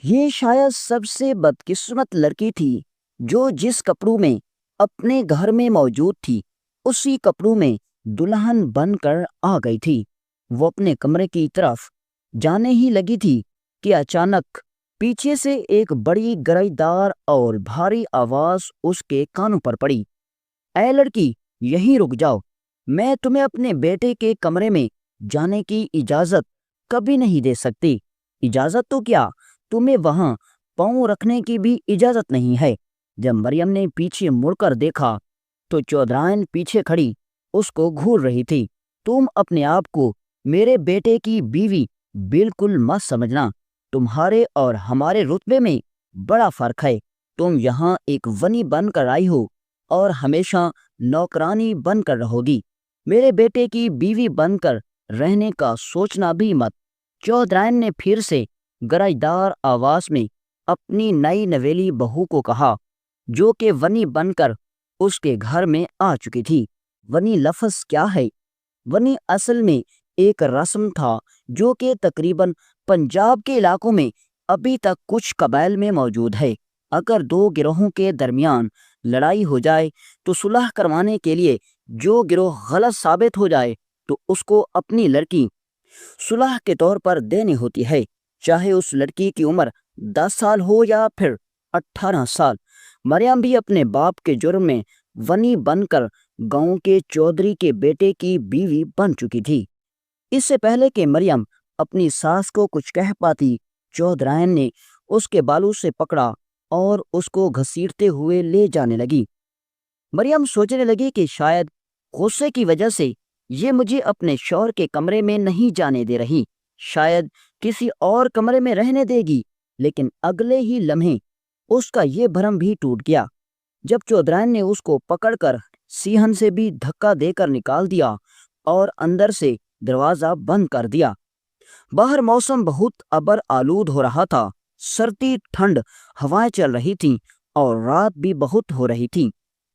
یہ شاید سب سے بدقسمت لڑکی تھی جو جس کپڑوں میں اپنے گھر میں موجود تھی اسی کپڑوں میں دلہن بن کر آ گئی تھی۔ وہ اپنے کمرے کی طرف جانے ہی لگی تھی کہ اچانک پیچھے سے ایک بڑی گرئی دار اور بھاری آواز اس کے کانوں پر پڑی۔ اے لڑکی، یہیں رک جاؤ، میں تمہیں اپنے بیٹے کے کمرے میں جانے کی اجازت کبھی نہیں دے سکتی۔ اجازت تو کیا، تمہیں وہاں پاؤں رکھنے کی بھی اجازت نہیں ہے۔ جب مریم نے پیچھے مڑ کر دیکھا تو چودرائن پیچھے کھڑی اس کو گھور رہی تھی۔ تم اپنے آپ کو میرے بیٹے کی بیوی بالکل مت سمجھنا، تمہارے اور ہمارے رتبے میں بڑا فرق ہے۔ تم یہاں ایک ونی بن کر آئی ہو اور ہمیشہ نوکرانی بن کر رہو گی، میرے بیٹے کی بیوی بن کر رہنے کا سوچنا بھی مت۔ چودرائن نے پھر سے گرئی دار آواز میں اپنی نئی نویلی بہو کو کہا، جو کہ ونی بن کر اس کے گھر میں آ چکی تھی۔ ونی لفظ کیا ہے؟ ونی اصل میں ایک رسم تھا جو کہ تقریباً پنجاب کے علاقوں میں ابھی تک کچھ قبائل میں موجود ہے۔ اگر دو گروہوں کے درمیان لڑائی ہو جائے تو صلح کروانے کے لیے جو گروہ غلط ثابت ہو جائے تو اس کو اپنی لڑکی صلح کے طور پر دینی ہوتی ہے، چاہے اس لڑکی کی عمر 10 سال ہو یا پھر 18 سال۔ مریم بھی اپنے باپ کے جرم میں ونی بن کر گاؤں کے چودھری کے بیٹے کی بیوی بن چکی تھی۔ اس سے پہلے کہ مریم اپنی ساس کو کچھ کہہ پاتی، چودرائن نے اس کے بالوں سے پکڑا اور اس کو گھسیٹتے ہوئے لے جانے لگی۔ مریم سوچنے لگی کہ شاید غصے کی وجہ سے یہ مجھے اپنے شوہر کے کمرے میں نہیں جانے دے رہی، شاید کسی اور کمرے میں رہنے دے گی، لیکن اگلے ہی لمحے اس کا یہ بھرم بھی ٹوٹ گیا جب چودرائن نے اس کو پکڑ کر سیہن سے بھی دھکا دے کر نکال دیا اور اندر سے دروازہ بند کر دیا۔ باہر موسم بہت ابر آلود ہو رہا تھا، سردی ٹھنڈ ہوائیں چل رہی تھیں اور رات بھی بہت ہو رہی تھی۔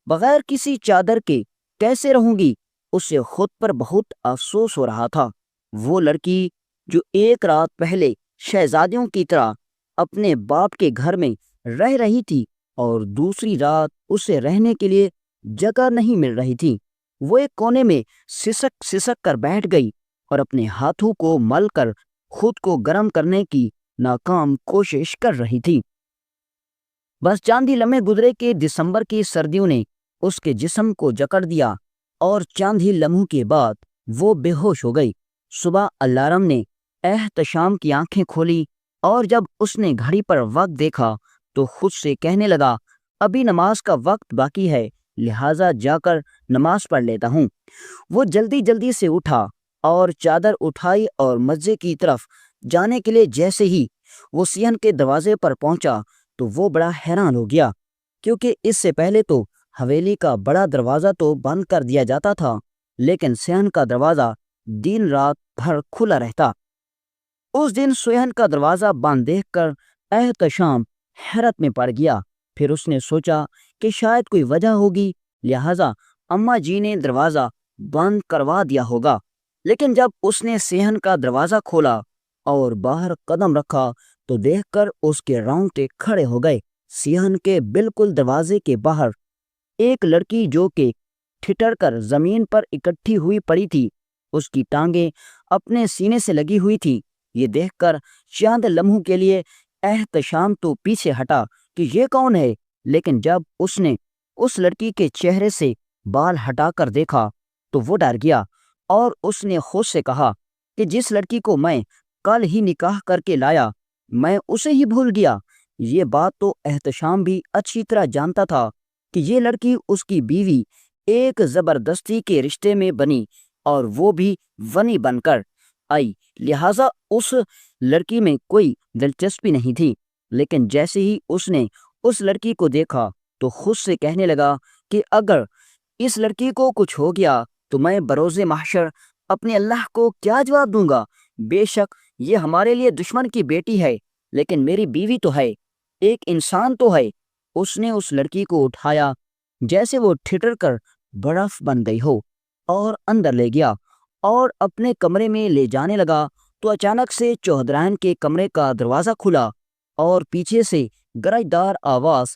بغیر کسی چادر کے کیسے رہوں گی، اسے خود پر بہت افسوس ہو رہا تھا۔ وہ لڑکی جو ایک رات پہلے شہزادیوں کی طرح اپنے باپ کے گھر میں رہ رہی تھی اور دوسری رات اسے رہنے کے لیے جگہ نہیں مل رہی تھی، وہ ایک کونے میں سسک سسک کر بیٹھ گئی اور اپنے ہاتھوں کو مل کر خود کو گرم کرنے کی ناکام کوشش کر رہی تھی۔ بس چاند ہی لمحے گزرے کہ دسمبر کی سردیوں نے اس کے جسم کو جکڑ دیا اور چاند ہی لمحوں کے بعد وہ بے ہوش ہو گئی۔ صبح الارم نے احتشام کی آنکھیں کھولی اور جب اس نے گھڑی پر وقت دیکھا تو خود سے کہنے لگا، ابھی نماز کا وقت باقی ہے، لہٰذا جا کر نماز پڑھ لیتا ہوں۔ وہ جلدی جلدی سے اٹھا اور چادر اٹھائی اور مسجد کی طرف جانے کے لیے جیسے ہی وہ سیہن کے دروازے پر پہنچا تو وہ بڑا حیران ہو گیا، کیونکہ اس سے پہلے تو حویلی کا بڑا دروازہ تو بند کر دیا جاتا تھا، لیکن سیہن کا دروازہ دن رات بھر کھلا رہتا۔ اس دن سیہن کا دروازہ بند دیکھ کر احتشام حیرت میں پڑ گیا۔ پھر اس نے سوچا کہ شاید کوئی وجہ ہوگی، لہٰذا اماں جی نے دروازہ بند کروا دیا ہوگا۔ لیکن جب اس نے سیہن کا دروازہ کھولا اور باہر قدم رکھا تو دیکھ کر اس کے رونگٹے کھڑے ہو گئے۔ سیہن کے بالکل دروازے کے باہر ایک لڑکی جو کہ ٹھٹر کر زمین پر اکٹھی ہوئی پڑی تھی، اس کی ٹانگیں اپنے سینے سے لگی ہوئی تھی۔ یہ دیکھ کر چند لمحوں کے لیے احتشام تو پیچھے ہٹا کہ یہ کون ہے، لیکن جب اس نے اس لڑکی کے چہرے سے بال ہٹا کر دیکھا تو وہ ڈر گیا اور اس نے خود سے کہا کہ جس لڑکی کو میں کل ہی نکاح کر کے لایا میں اسے ہی بھول گیا۔ یہ بات تو احتشام بھی اچھی طرح جانتا تھا کہ یہ لڑکی اس کی بیوی ایک زبردستی کے رشتے میں بنی اور وہ بھی ونی بن کر آئی، لہٰذا اس لڑکی میں کوئی دلچسپی نہیں تھی۔ لیکن جیسے ہی اس نے اس لڑکی کو دیکھا تو خود سے کہنے لگا کہ اگر اس لڑکی کو کچھ ہو گیا تو میں بروز محشر اپنے اللہ کو کیا جواب دوں گا؟ بے شک یہ ہمارے لیے دشمن کی بیٹی ہے، لیکن میری بیوی تو ہے، ایک انسان تو ہے۔ اس نے اس لڑکی کو اٹھایا جیسے وہ ٹھٹر کر برف بن گئی ہو اور اندر لے گیا اور اپنے کمرے میں لے جانے لگا تو اچانک سے چودرائن کے کمرے کا دروازہ کھلا اور پیچھے سے گرجدار آواز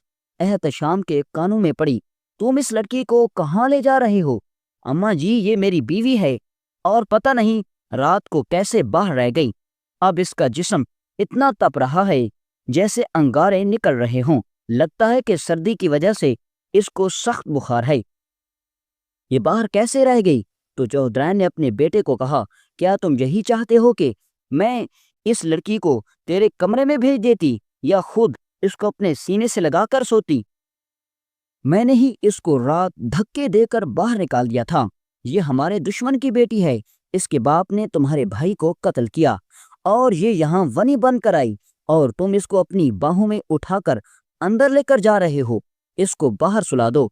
احتشام کے کانوں میں پڑی، تم اس لڑکی کو کہاں لے جا رہے ہو؟ اماں جی، یہ میری بیوی ہے، اور پتہ نہیں رات کو کیسے باہر رہ گئی۔ اب اس کا جسم اتنا تپ رہا ہے جیسے انگارے نکل رہے ہوں، لگتا ہے کہ سردی کی وجہ سے اس کو سخت بخار ہے۔ یہ باہر کیسے رہ گئی؟ تو چودھرائن نے اپنے بیٹے کو کہا، کیا تم یہی چاہتے ہو کہ میں اس لڑکی کو تیرے کمرے میں بھیج دیتی یا خود اس کو اپنے سینے سے لگا کر سوتی؟ میں نے ہی اس کو رات دھکے دے کر باہر نکال دیا تھا۔ یہ ہمارے دشمن کی بیٹی ہے، اس کے باپ نے تمہارے بھائی کو قتل کیا اور یہ یہاں ونی بن کر آئی، اور تم اس کو اپنی باہوں میں اٹھا کر اندر لے کر جا رہے ہو۔ اس کو باہر سلا دو۔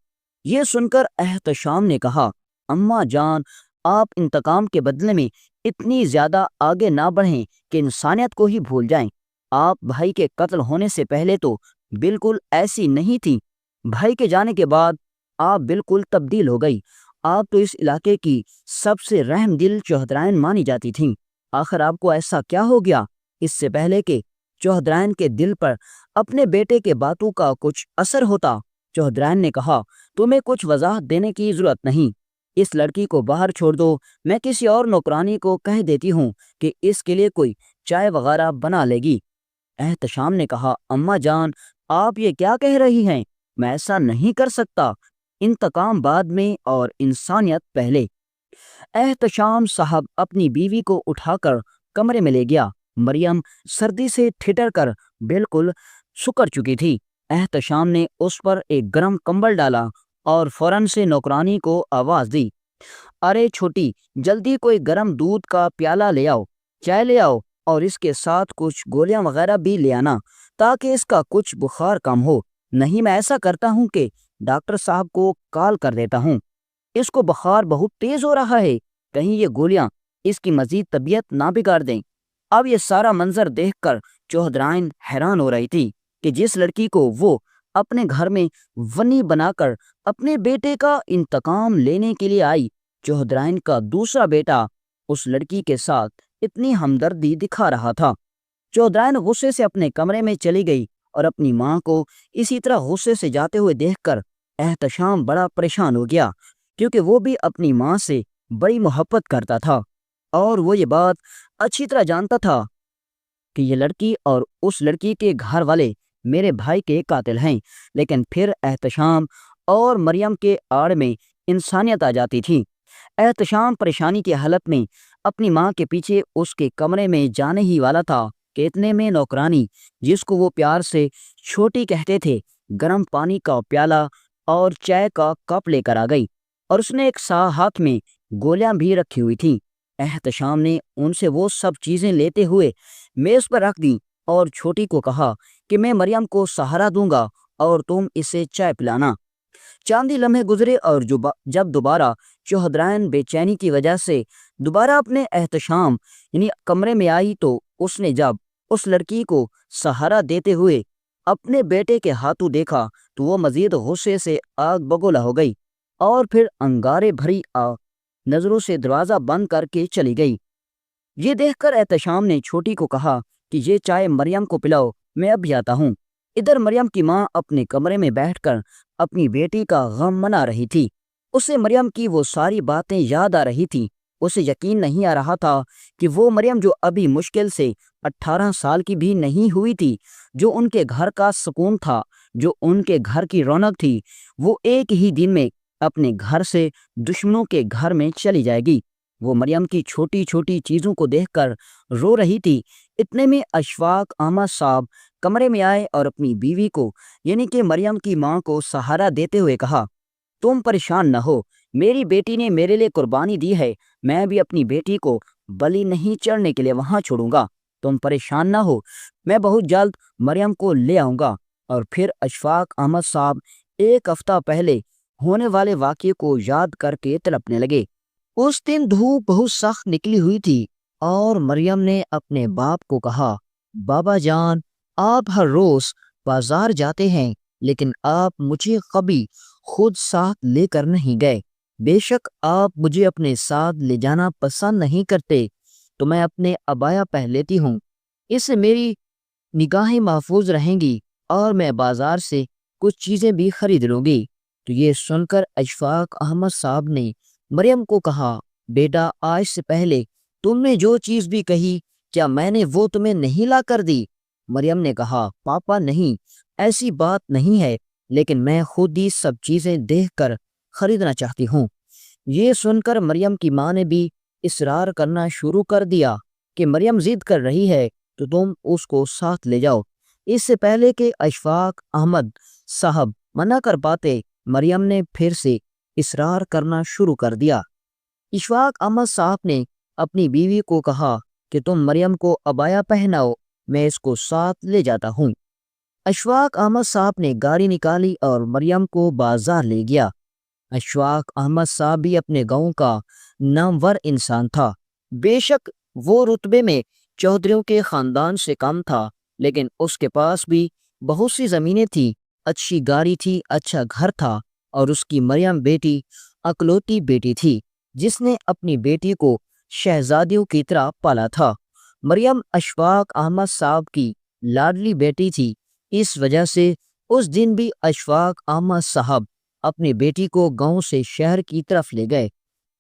یہ سن کر احتشام نے کہا، اماں جان، آپ انتقام کے بدلے میں اتنی زیادہ آگے نہ بڑھیں کہ انسانیت کو ہی بھول جائیں۔ آپ بھائی کے قتل ہونے سے پہلے تو بالکل ایسی نہیں تھی، بھائی کے جانے کے بعد آپ بالکل تبدیل ہو گئی۔ آپ تو اس علاقے کی سب سے رحم دل چودھرائن مانی جاتی تھیں، آخر آپ کو ایسا کیا ہو گیا؟ اس سے پہلے کہ چودھرائن کے دل پر اپنے بیٹے کے باتوں کا کچھ اثر ہوتا، چودھرائن نے کہا، تمہیں کچھ وضاحت دینے کی ضرورت نہیں، اس لڑکی کو باہر چھوڑ دو، میں کسی اور نوکرانی کو کہہ دیتی ہوں کہ اس کے لیے کوئی چائے وغیرہ بنا لے گی۔ احتشام نے کہا، اماں جان، آپ یہ کیا کہہ رہی ہیں؟ میں ایسا نہیں کر سکتا، انتقام بعد میں اور انسانیت پہلے۔ احتشام صاحب اپنی بیوی کو اٹھا کر کمرے میں لے گیا۔ مریم سردی سے ٹھٹر کر بالکل سکڑ چکی تھی۔ احتشام نے اس پر ایک گرم کمبل ڈالا اور فوراً سے نوکرانی کو آواز دی، ارے چھوٹی، جلدی کوئی گرم دودھ کا پیالہ لے آؤ، چائے لے آؤ، اور اس کے ساتھ کچھ گولیاں وغیرہ بھی لے آنا تاکہ اس کا کچھ بخار کم ہو، نہیں میں ایسا کرتا ہوں کہ ڈاکٹر صاحب کو کال کر دیتا ہوں، اس کو بخار بہت تیز ہو رہا ہے، کہیں یہ گولیاں اس کی مزید طبیعت نہ بگاڑ دیں۔ اب یہ سارا منظر دیکھ کر چودھرائن حیران ہو رہی تھی کہ جس لڑکی کو وہ اپنے گھر میں ونی بنا کر اپنے بیٹے کا انتقام لینے کے لیے آئی، چودھرائن کا دوسرا بیٹا اس لڑکی کے ساتھ اتنی ہمدردی دکھا رہا تھا۔ چودھرائن غصے سے اپنے کمرے میں چلی گئی اور اپنی ماں کو اسی طرح غصے سے جاتے ہوئے دیکھ کر احتشام بڑا پریشان ہو گیا، کیونکہ وہ بھی اپنی ماں سے بڑی محبت کرتا تھا اور وہ یہ بات اچھی طرح جانتا تھا کہ یہ لڑکی اور اس لڑکی کے گھر والے میرے بھائی کے قاتل ہیں، لیکن پھر احتشام اور مریم کے آڑ میں انسانیت آ جاتی تھی۔ احتشام پریشانی کی حالت میں اپنی ماں کے پیچھے اس کے کمرے میں جانے ہی والا تھا کہ اتنے میں نوکرانی، جس کو وہ پیار سے چھوٹی کہتے تھے، گرم پانی کا پیالہ اور چائے کا کپ لے کر آ گئی، اور اس نے ایک ہاتھ میں گولیاں بھی رکھی ہوئی تھیں۔ احتشام نے ان سے وہ سب چیزیں لیتے ہوئے میز پر رکھ دی اور چھوٹی کو کہا کہ میں مریم کو سہارا دوں گا اور تم اسے چائے پلانا۔ چاندی لمحے گزرے اور جب دوبارہ چودھرائن بے چینی کی وجہ سے دوبارہ اپنے احتشام کمرے میں آئی تو اس نے جب اس لڑکی کو سہارا دیتے ہوئے اپنے بیٹے کے ہاتھوں دیکھا تو وہ مزید غصے سے آگ بگولا ہو گئی اور پھر انگارے بھری نظروں سے دروازہ بند کر کے چلی گئی۔ یہ دیکھ کر احتشام نے چھوٹی کو کہا کہ یہ چائے مریم کو پلاؤ، میں اب بھی آتا ہوں۔ ادھر مریم کی ماں اپنے کمرے میں بیٹھ کر اپنی بیٹی کا غم منا رہی تھی۔ اسے مریم کی وہ ساری باتیں یاد آ رہی تھی۔ اسے یقین نہیں آ رہا تھا کہ وہ مریم جو ابھی مشکل سے 18 سال کی بھی نہیں ہوئی تھی، جو ان کے گھر کا سکون تھا، جو ان کے گھر کی رونق تھی، وہ ایک ہی دن میں اپنے گھر سے دشمنوں کے گھر میں چلی جائے گی۔ وہ مریم کی چھوٹی چھوٹی چیزوں کو دیکھ کر رو رہی تھی۔ اتنے میں اشفاق احمد صاحب کمرے میں آئے اور اپنی بیوی کو کہ مریم کی ماں کو سہارا دیتے ہوئے کہا، تم پریشان نہ ہو، میری بیٹی نے میرے لیے قربانی دی ہے، میں بھی اپنی بیٹی کو بلی نہیں چڑھنے کے لیے وہاں چھوڑوں گا، تم پریشان نہ ہو، میں بہت جلد مریم کو لے آؤں گا۔ اور پھر اشفاق احمد صاحب ایک ہفتہ پہلے ہونے والے واقعے کو یاد کر کے تڑپنے لگے۔ اس دن دھوپ بہت سخت نکلی ہوئی تھی اور مریم نے اپنے باپ کو کہا، بابا جان، آپ ہر روز بازار جاتے ہیں لیکن آپ مجھے کبھی خود ساتھ لے کر نہیں گئے۔ بے شک آپ مجھے اپنے ساتھ لے جانا پسند نہیں کرتے تو میں اپنے عبایا پہن لیتی ہوں، اس سے میری نگاہیں محفوظ رہیں گی اور میں بازار سے کچھ چیزیں بھی خرید لوں گی۔ تو یہ سن کر اشفاق احمد صاحب نے مریم کو کہا، بیٹا آج سے پہلے تم نے جو چیز بھی کہی کیا میں نے وہ تمہیں نہیں لا کر دی؟ مریم نے کہا، پاپا نہیں، ایسی بات نہیں ہے، لیکن میں خود ہی سب چیزیں دیکھ کر خریدنا چاہتی ہوں۔ یہ سن کر مریم کی ماں نے بھی اصرار کرنا شروع کر دیا کہ مریم ضد کر رہی ہے تو تم اس کو ساتھ لے جاؤ۔ اس سے پہلے کہ اشفاق احمد صاحب منع کر پاتے، مریم نے پھر سے اصرار کرنا شروع کر دیا۔ اشفاق احمد صاحب نے اپنی بیوی کو کہا کہ تم مریم کو عبایا پہناؤ، میں اس کو ساتھ لے جاتا ہوں۔ اشفاق احمد صاحب نے گاڑی نکالی اور مریم کو بازار لے گیا۔ اشفاق احمد صاحب بھی اپنے گاؤں کا نامور انسان تھا۔ بے شک وہ رتبے میں چودھریوں کے خاندان سے کم تھا، لیکن اس کے پاس بھی بہت سی زمینیں تھیں، اچھی گاڑی تھی، اچھا گھر تھا، اور اس کی مریم بیٹی اکلوتی بیٹی تھی جس نے اپنی بیٹی کو شہزادیوں کی طرح پالا تھا۔ مریم اشفاق احمد صاحب کی لاڈلی بیٹی تھی، اس وجہ سے اس دن بھی اشفاق احمد صاحب اپنی بیٹی کو گاؤں سے شہر کی طرف لے گئے،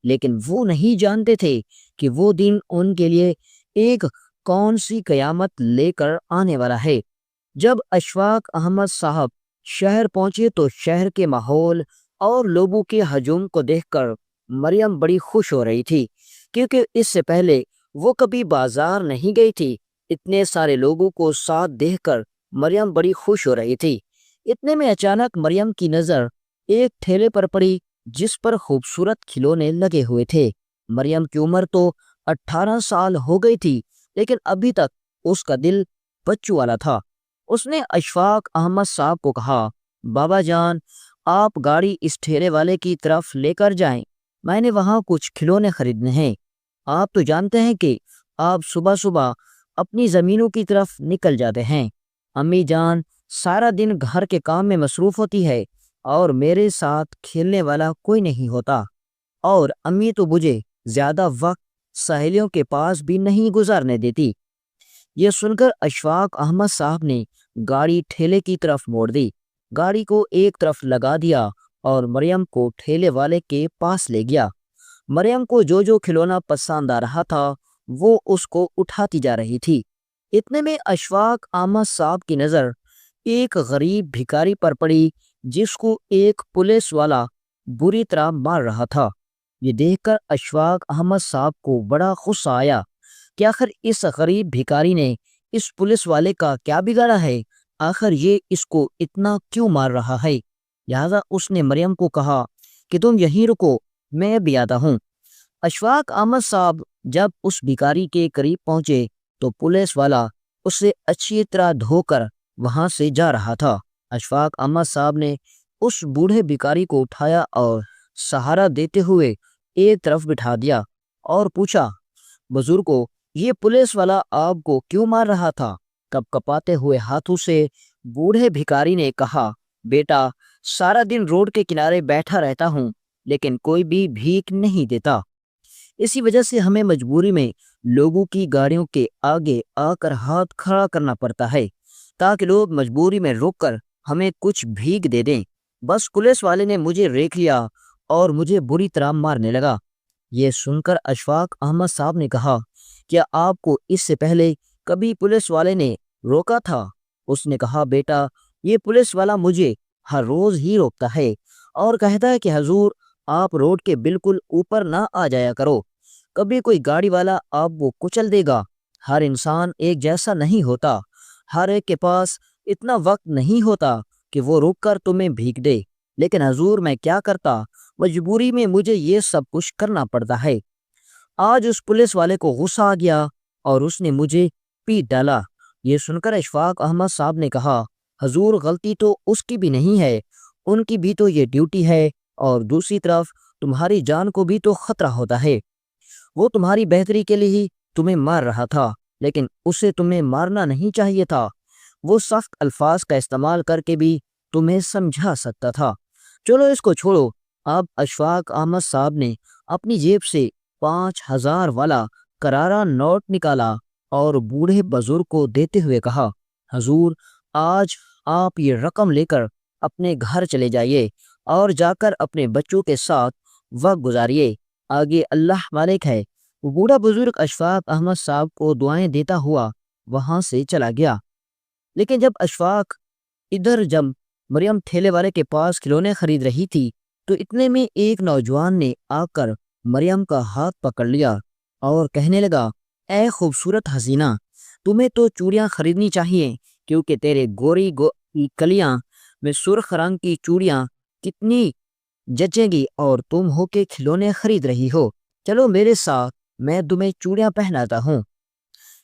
لیکن وہ نہیں جانتے تھے کہ وہ دن ان کے لیے ایک کون سی قیامت لے کر آنے والا ہے۔ جب اشفاق احمد صاحب شہر پہنچے تو شہر کے ماحول اور لوگوں کے ہجوم کو دیکھ کر مریم بڑی خوش ہو رہی تھی، کیونکہ اس سے پہلے وہ کبھی بازار نہیں گئی تھی۔ اتنے سارے لوگوں کو ساتھ دیکھ کر مریم بڑی خوش ہو رہی تھی۔ اتنے میں اچانک مریم کی نظر ایک ٹھیلے پر پڑی جس پر خوبصورت کھلونے لگے ہوئے تھے۔ مریم کی عمر تو 18 سال ہو گئی تھی، لیکن ابھی تک اس کا دل بچوں والا تھا۔ اس نے اشفاق احمد صاحب کو کہا، بابا جان آپ گاڑی اس ٹھیلے والے کی طرف لے کر جائیں، میں نے وہاں کچھ کھلونے خریدنے ہیں۔ آپ تو جانتے ہیں کہ آپ صبح صبح اپنی زمینوں کی طرف نکل جاتے ہیں، امی جان سارا دن گھر کے کام میں مصروف ہوتی ہے اور میرے ساتھ کھیلنے والا کوئی نہیں ہوتا، اور امی تو مجھے زیادہ وقت سہیلیوں کے پاس بھی نہیں گزارنے دیتی۔ یہ سن کر اشفاق احمد صاحب نے گاڑی ٹھیلے کی طرف موڑ دی، گاڑی کو ایک طرف لگا دیا اور مریم کو ٹھیلے والے کے پاس لے گیا۔ مریم کو جو جو کھلونا پسند آ رہا تھا وہ اس کو اٹھاتی جا رہی تھی۔ اتنے میں اشفاق احمد صاحب کی نظر ایک غریب بھکاری پر پڑی جس کو ایک پولیس والا بری طرح مار رہا تھا۔ یہ دیکھ کر اشفاق احمد صاحب کو بڑا غصہ آیا کہ آخر اس غریب بھکاری نے اس پولیس والے کا کیا بگاڑا ہے، آخر یہ اس کو اتنا کیوں مار رہا ہے۔ لہذا اس نے مریم کو کہا کہ تم یہیں رکو، میں بھی آتا ہوں۔ اشفاق احمد صاحب جب اس بھکاری کے قریب پہنچے تو پولیس والا اسے اچھی طرح دھو کر وہاں سے جا رہا تھا۔ اشفاق احمد صاحب نے اس بوڑھے بھکاری کو اٹھایا اور سہارا دیتے ہوئے ایک طرف بٹھا دیا اور پوچھا، بزرگو یہ پولیس والا آپ کو کیوں مار رہا تھا؟ کپ کپاتے ہوئے ہاتھوں سے بوڑھے بھکاری نے کہا، بیٹا سارا دن روڈ کے کنارے بیٹھا رہتا ہوں لیکن کوئی بھی بھیک نہیں دیتا، اسی وجہ سے ہمیں مجبوری میں لوگوں کی گاڑیوں کے آگے آ کر ہاتھ کھڑا کرنا پڑتا ہے تاکہ لوگ مجبوری میں رک کر ہمیں کچھ بھیک دے دیں۔ بس پولیس والے نے مجھے دیکھ لیا اور مجھے بری طرح مارنے لگا۔ یہ سن کر اشفاق احمد صاحب نے کہا، کیا آپ کو اس سے پہلے کبھی پولیس والے نے روکا تھا؟ اس نے کہا، بیٹا یہ پولیس والا مجھے ہر روز ہی روکتا ہے اور کہتا ہے کہ حضور آپ روڈ کے بالکل اوپر نہ آ جایا کرو، کبھی کوئی گاڑی والا آپ کو کچل دے گا۔ ہر انسان ایک جیسا نہیں ہوتا، ہر ایک کے پاس اتنا وقت نہیں ہوتا کہ وہ رک کر تمہیں بھیک دے، لیکن حضور میں کیا کرتا، مجبوری میں مجھے یہ سب کچھ کرنا پڑتا ہے۔ آج اس پولیس والے کو غصہ آ گیا اور اس نے مجھے پیٹ ڈالا۔ یہ سن کر اشفاق احمد صاحب نے کہا، حضور غلطی تو اس کی بھی نہیں ہے، ان کی بھی تو یہ ڈیوٹی ہے، اور دوسری طرف تمہاری جان کو بھی تو خطرہ ہوتا ہے۔ وہ تمہاری بہتری کے لیے ہی تمہیں مار رہا تھا، لیکن اسے تمہیں مارنا نہیں چاہیے تھا، وہ سخت الفاظ کا استعمال کر کے بھی تمہیں سمجھا سکتا تھا۔ چلو اس کو چھوڑو۔ اب اشفاق احمد صاحب نے اپنی جیب سے 5000 والا کرارا نوٹ نکالا اور بوڑھے بزرگ کو دیتے ہوئے کہا، حضور، آج آپ یہ رقم لے کر اپنے گھر چلے جائیے اور جا کر اپنے بچوں کے ساتھ وقت گزاریے، آگے اللہ مالک ہے۔ وہ بوڑھا بزرگ اشفاق احمد صاحب کو دعائیں دیتا ہوا وہاں سے چلا گیا۔ لیکن جب اشفاق جب مریم ٹھیلے والے کے پاس کھلونے خرید رہی تھی تو اتنے میں ایک نوجوان نے آ کر مریم کا ہاتھ پکڑ لیا اور کہنے لگا، اے خوبصورت حسینہ، تمہیں تو چوڑیاں خریدنی چاہیے، کیونکہ تیرے گوری کی کلیاں میں سرخ رنگ کی چوڑیاں کتنی جچیں گی، اور تم ہو کے کھلونے خرید رہی ہو، چلو میرے ساتھ، میں تمہیں چوڑیاں پہناتا ہوں۔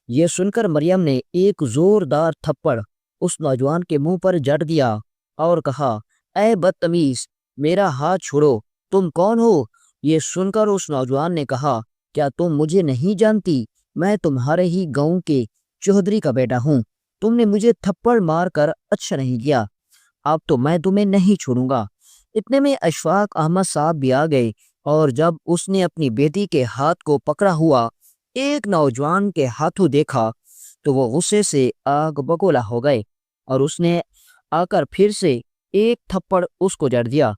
یہ سن کر مریم نے ایک زوردار تھپڑ اس نوجوان کے منہ پر جڑ دیا اور کہا، اے بدتمیز، میرا ہاتھ چھوڑو، تم کون ہو؟ یہ سن کر اس نوجوان نے کہا، کیا تم مجھے نہیں جانتی؟ میں تمہارے ہی گاؤں کے چودھری کا بیٹا ہوں، تم نے مجھے تھپڑ مار کر اچھا نہیں کیا، اب تو میں تمہیں نہیں چھوڑوں گا۔ اتنے میں اشفاق احمد صاحب بھی آ گئے، اور جب اس نے اپنی بیٹی کے ہاتھ کو پکڑا ہوا ایک نوجوان کے ہاتھوں دیکھا تو وہ غصے سے آگ بگولا ہو گئے، اور اس نے آ کر پھر سے ایک تھپڑ اس کو جڑ دیا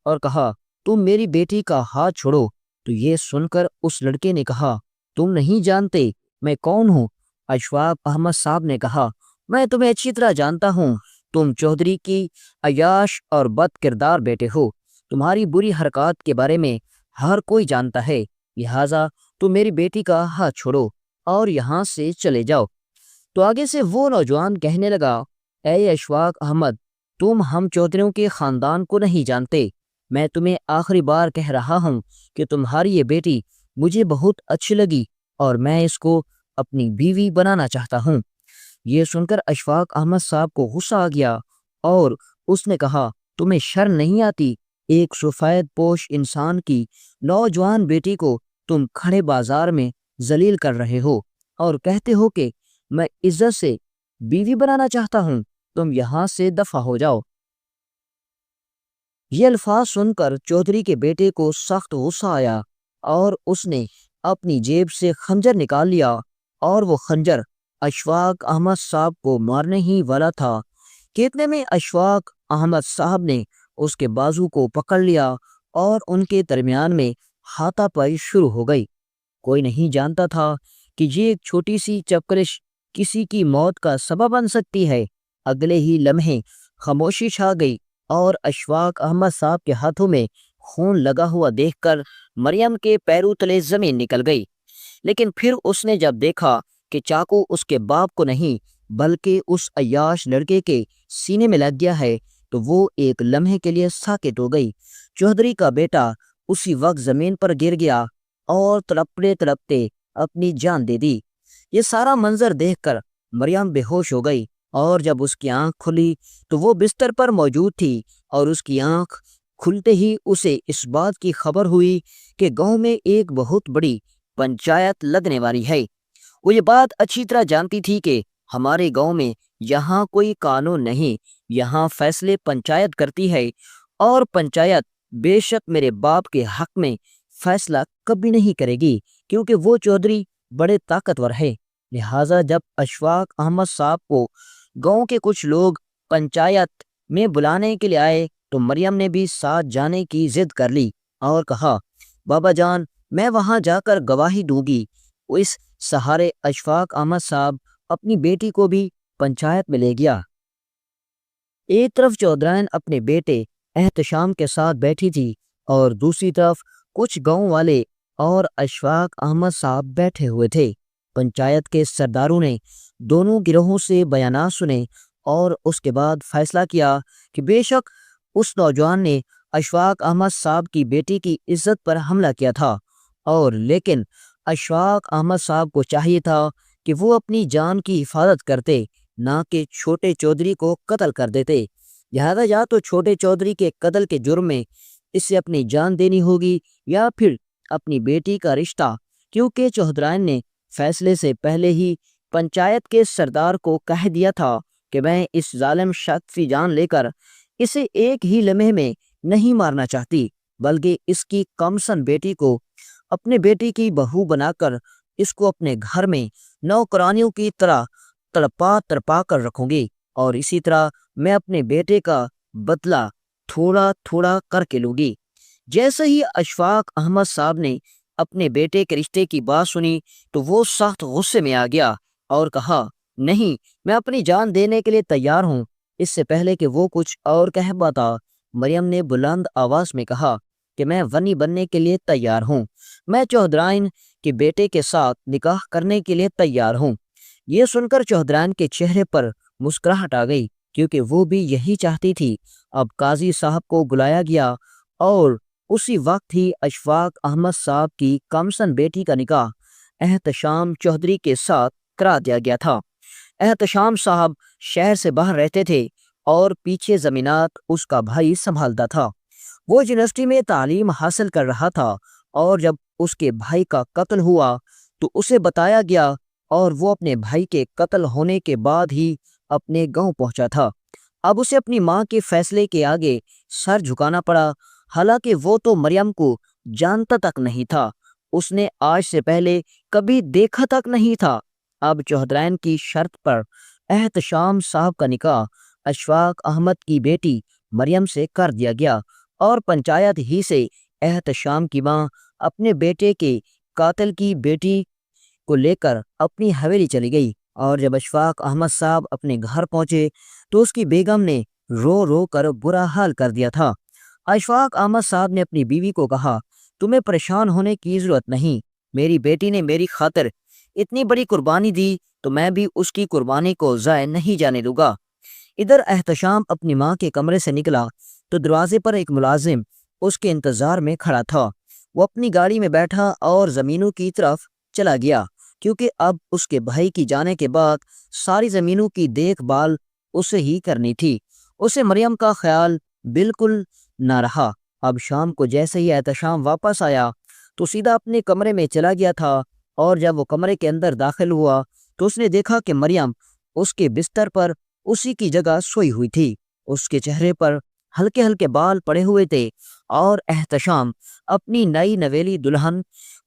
اور کہا، تم میری بیٹی کا ہاتھ چھوڑو۔ تو یہ سن کر اس لڑکے نے کہا، تم نہیں جانتے میں کون ہوں؟ اشفاق احمد صاحب نے کہا، میں تمہیں اچھی طرح جانتا ہوں، تم چودھری کی عیاش اور بد کردار بیٹے ہو، تمہاری بری حرکات کے بارے میں ہر کوئی جانتا ہے، لہٰذا تم میری بیٹی کا ہاتھ چھوڑو اور یہاں سے چلے جاؤ۔ تو آگے سے وہ نوجوان کہنے لگا، اے اشفاق احمد، تم ہم چودھریوں کے خاندان کو نہیں جانتے، میں تمہیں آخری بار کہہ رہا ہوں کہ تمہاری یہ بیٹی مجھے بہت اچھی لگی اور میں اس کو اپنی بیوی بنانا چاہتا ہوں۔ یہ سن کر اشفاق احمد صاحب کو غصہ آ گیا اور اس نے کہا، تمہیں شرم نہیں آتی؟ ایک سفید پوش انسان کی نوجوان بیٹی کو تم کھڑے بازار میں ذلیل کر رہے ہو اور کہتے ہو کہ میں عزت سے بیوی بنانا چاہتا ہوں، تم یہاں سے دفع ہو جاؤ۔ یہ الفاظ سن کر چودھری کے بیٹے کو سخت غصہ آیا اور اس نے اپنی جیب سے خنجر نکال لیا، اور وہ خنجر اشفاق احمد صاحب کو مارنے ہی والا تھا کہ اتنے میں اشفاق احمد صاحب نے اس کے بازو کو پکڑ لیا اور ان کے درمیان میں ہاتھا پائی شروع ہو گئی۔ کوئی نہیں جانتا تھا کہ یہ ایک چھوٹی سی چپکرش کسی کی موت کا سبب بن سکتی ہے۔ اگلے ہی لمحے خاموشی چھا گئی اور اشفاق احمد صاحب کے ہاتھوں میں خون لگا ہوا دیکھ کر مریم کے پیروں تلے زمین نکل گئی، لیکن پھر اس نے جب دیکھا کہ چاقو اس کے باپ کو نہیں بلکہ اس عیاش لڑکے کے سینے میں لگ گیا ہے تو وہ ایک لمحے کے لیے ساکت ہو گئی۔ چودھری کا بیٹا اسی وقت زمین پر گر گیا اور تڑپتے تڑپتے اپنی جان دے دی۔ یہ سارا منظر دیکھ کر مریم بے ہوش ہو گئی، اور جب اس کی آنکھ کھلی تو وہ بستر پر موجود تھی، اور اس کی آنکھ کھلتے ہی اسے اس بات کی خبر ہوئی کہ گاؤں میں ایک بہت بڑی پنچایت لگنے والی ہے۔ وہ یہ بات اچھی طرح جانتی تھی کہ ہمارے گاؤں میں یہاں کوئی قانون نہیں، یہاں فیصلے پنچایت کرتی ہے، اور پنچایت بے شک میرے باپ کے حق میں فیصلہ کبھی نہیں کرے گی، کیونکہ وہ چودھری بڑے طاقتور ہے۔ لہٰذا جب اشفاق احمد صاحب کو گاؤں کے کچھ لوگ پنچایت میں بلانے کے لیے آئے تو مریم نے بھی ساتھ جانے کی ضد کر لی اور کہا، بابا جان، میں وہاں جا کر گواہی دوں گی۔ اس سہارے اشفاق احمد صاحب اپنی بیٹی کو بھی پنچایت میں لے گیا۔ ایک طرف چودھرائن اپنے بیٹے احتشام کے ساتھ بیٹھی تھی، اور دوسری طرف کچھ گاؤں والے اور اشفاق احمد صاحب بیٹھے ہوئے تھے۔ پنچایت کے سرداروں نے دونوں گروہوں سے بیانات سنے اور اس کے بعد فیصلہ کیا کہ بے شک اس نوجوان نے اشفاق احمد صاحب کی بیٹی کی عزت پر حملہ کیا تھا، اور لیکن اشفاق احمد صاحب کو چاہیے تھا کہ وہ اپنی جان کی حفاظت کرتے، نہ کہ چھوٹے چودھری کو قتل کر دیتے۔ لہذا یا تو چھوٹے چودھری کے قتل کے جرم میں اسے اپنی جان دینی ہوگی یا پھر اپنی بیٹی کا رشتہ، کیونکہ چودھرائن نے فیصلے سے پہلے ہی پنچایت کے سردار کو کہہ دیا تھا کہ میں اس ظالم شخص کی جان لے کر اسے ایک ہی لمحے میں نہیں مارنا چاہتی، بلکہ اس کی کمسن بیٹی کو اپنے بیٹی کی بہو بنا کر اس کو اپنے گھر میں نوکرانیوں کی طرح تڑپا تڑپا کر رکھوں گی، اور اسی طرح میں اپنے بیٹے کا بدلہ تھوڑا تھوڑا کر کے لوں گی۔ جیسے ہی اشفاق احمد صاحب نے اپنے بیٹے کے رشتے کی بات سنی تو وہ سخت غصے میں آ گیا اور کہا، نہیں، میں اپنی جان دینے کے لیے تیار ہوں۔ اس سے پہلے کہ وہ کچھ اور کہہ پاتا، مریم نے بلند آواز میں کہا کہ میں غنی بننے کے لیے تیار ہوں، میں چودھرائن کے بیٹے کے ساتھ نکاح کرنے کے لیے تیار ہوں۔ یہ سن کر چودھرائن کے چہرے پر مسکراہٹ آ گئی، کیونکہ وہ بھی یہی چاہتی تھی۔ اب قاضی صاحب کو بلایا گیا اور اسی وقت ہی اشفاق احمد صاحب کی کمسن بیٹی کا نکاح احتشام چودھری کے ساتھ کرا دیا گیا تھا۔ احتشام صاحب شہر سے باہر رہتے تھے اور پیچھے زمینات اس کا بھائی سنبھالتا تھا۔ وہ یونیورسٹی میں تعلیم حاصل کر رہا تھا، اور جب اس کے بھائی کا قتل ہوا تو اسے بتایا گیا، اور وہ اپنے بھائی کے قتل ہونے کے بعد ہی اپنے گاؤں پہنچا تھا۔ اب اسے اپنی ماں کے فیصلے کے آگے سر جھکانا پڑا، حالانکہ وہ تو مریم کو جانتا تک نہیں تھا، اس نے آج سے پہلے کبھی دیکھا تک نہیں تھا۔ اب چودھرائن کی شرط پر احتشام صاحب کا نکاح اشفاق احمد کی بیٹی مریم سے کر دیا گیا، اور پنچایت ہی سے احتشام کی ماں اپنے بیٹے کے قاتل کی بیٹی کو لے کر اپنی حویلی چلی گئی۔ اور جب اشفاق احمد صاحب اپنے گھر پہنچے تو اس کی بیگم نے رو رو کر برا حال کر دیا تھا۔ اشفاق احمد صاحب نے اپنی بیوی کو کہا، تمہیں پریشان ہونے کی ضرورت نہیں، میری بیٹی نے میری خاطر اتنی بڑی قربانی دی تو میں بھی اس کی قربانی کو ضائع نہیں جانے دوں گا۔ ادھر احتشام اپنی ماں کے کمرے سے نکلا تو دروازے پر ایک ملازم اس کے انتظار میں کھڑا تھا۔ وہ اپنی گاڑی میں بیٹھا اور زمینوں کی طرف چلا گیا، کیونکہ اب اس کے بھائی کی جانے کے بعد ساری زمینوں کی دیکھ بھال اسے ہی کرنی تھی۔ اسے مریم کا خیال بالکل نہ رہا۔ اب شام کو جیسے ہی احتشام واپس آیا تو سیدھا اپنے کمرے میں چلا گیا تھا، اور جب وہ کمرے کے اندر داخل ہوا تو اس نے دیکھا کہ مریم اس کے بستر پر اسی کی جگہ سوئی ہوئی تھی۔ اس کے چہرے پر ہلکے ہلکے بال پڑے ہوئے تھے، اور احتشام اپنی نئی نویلی دلہن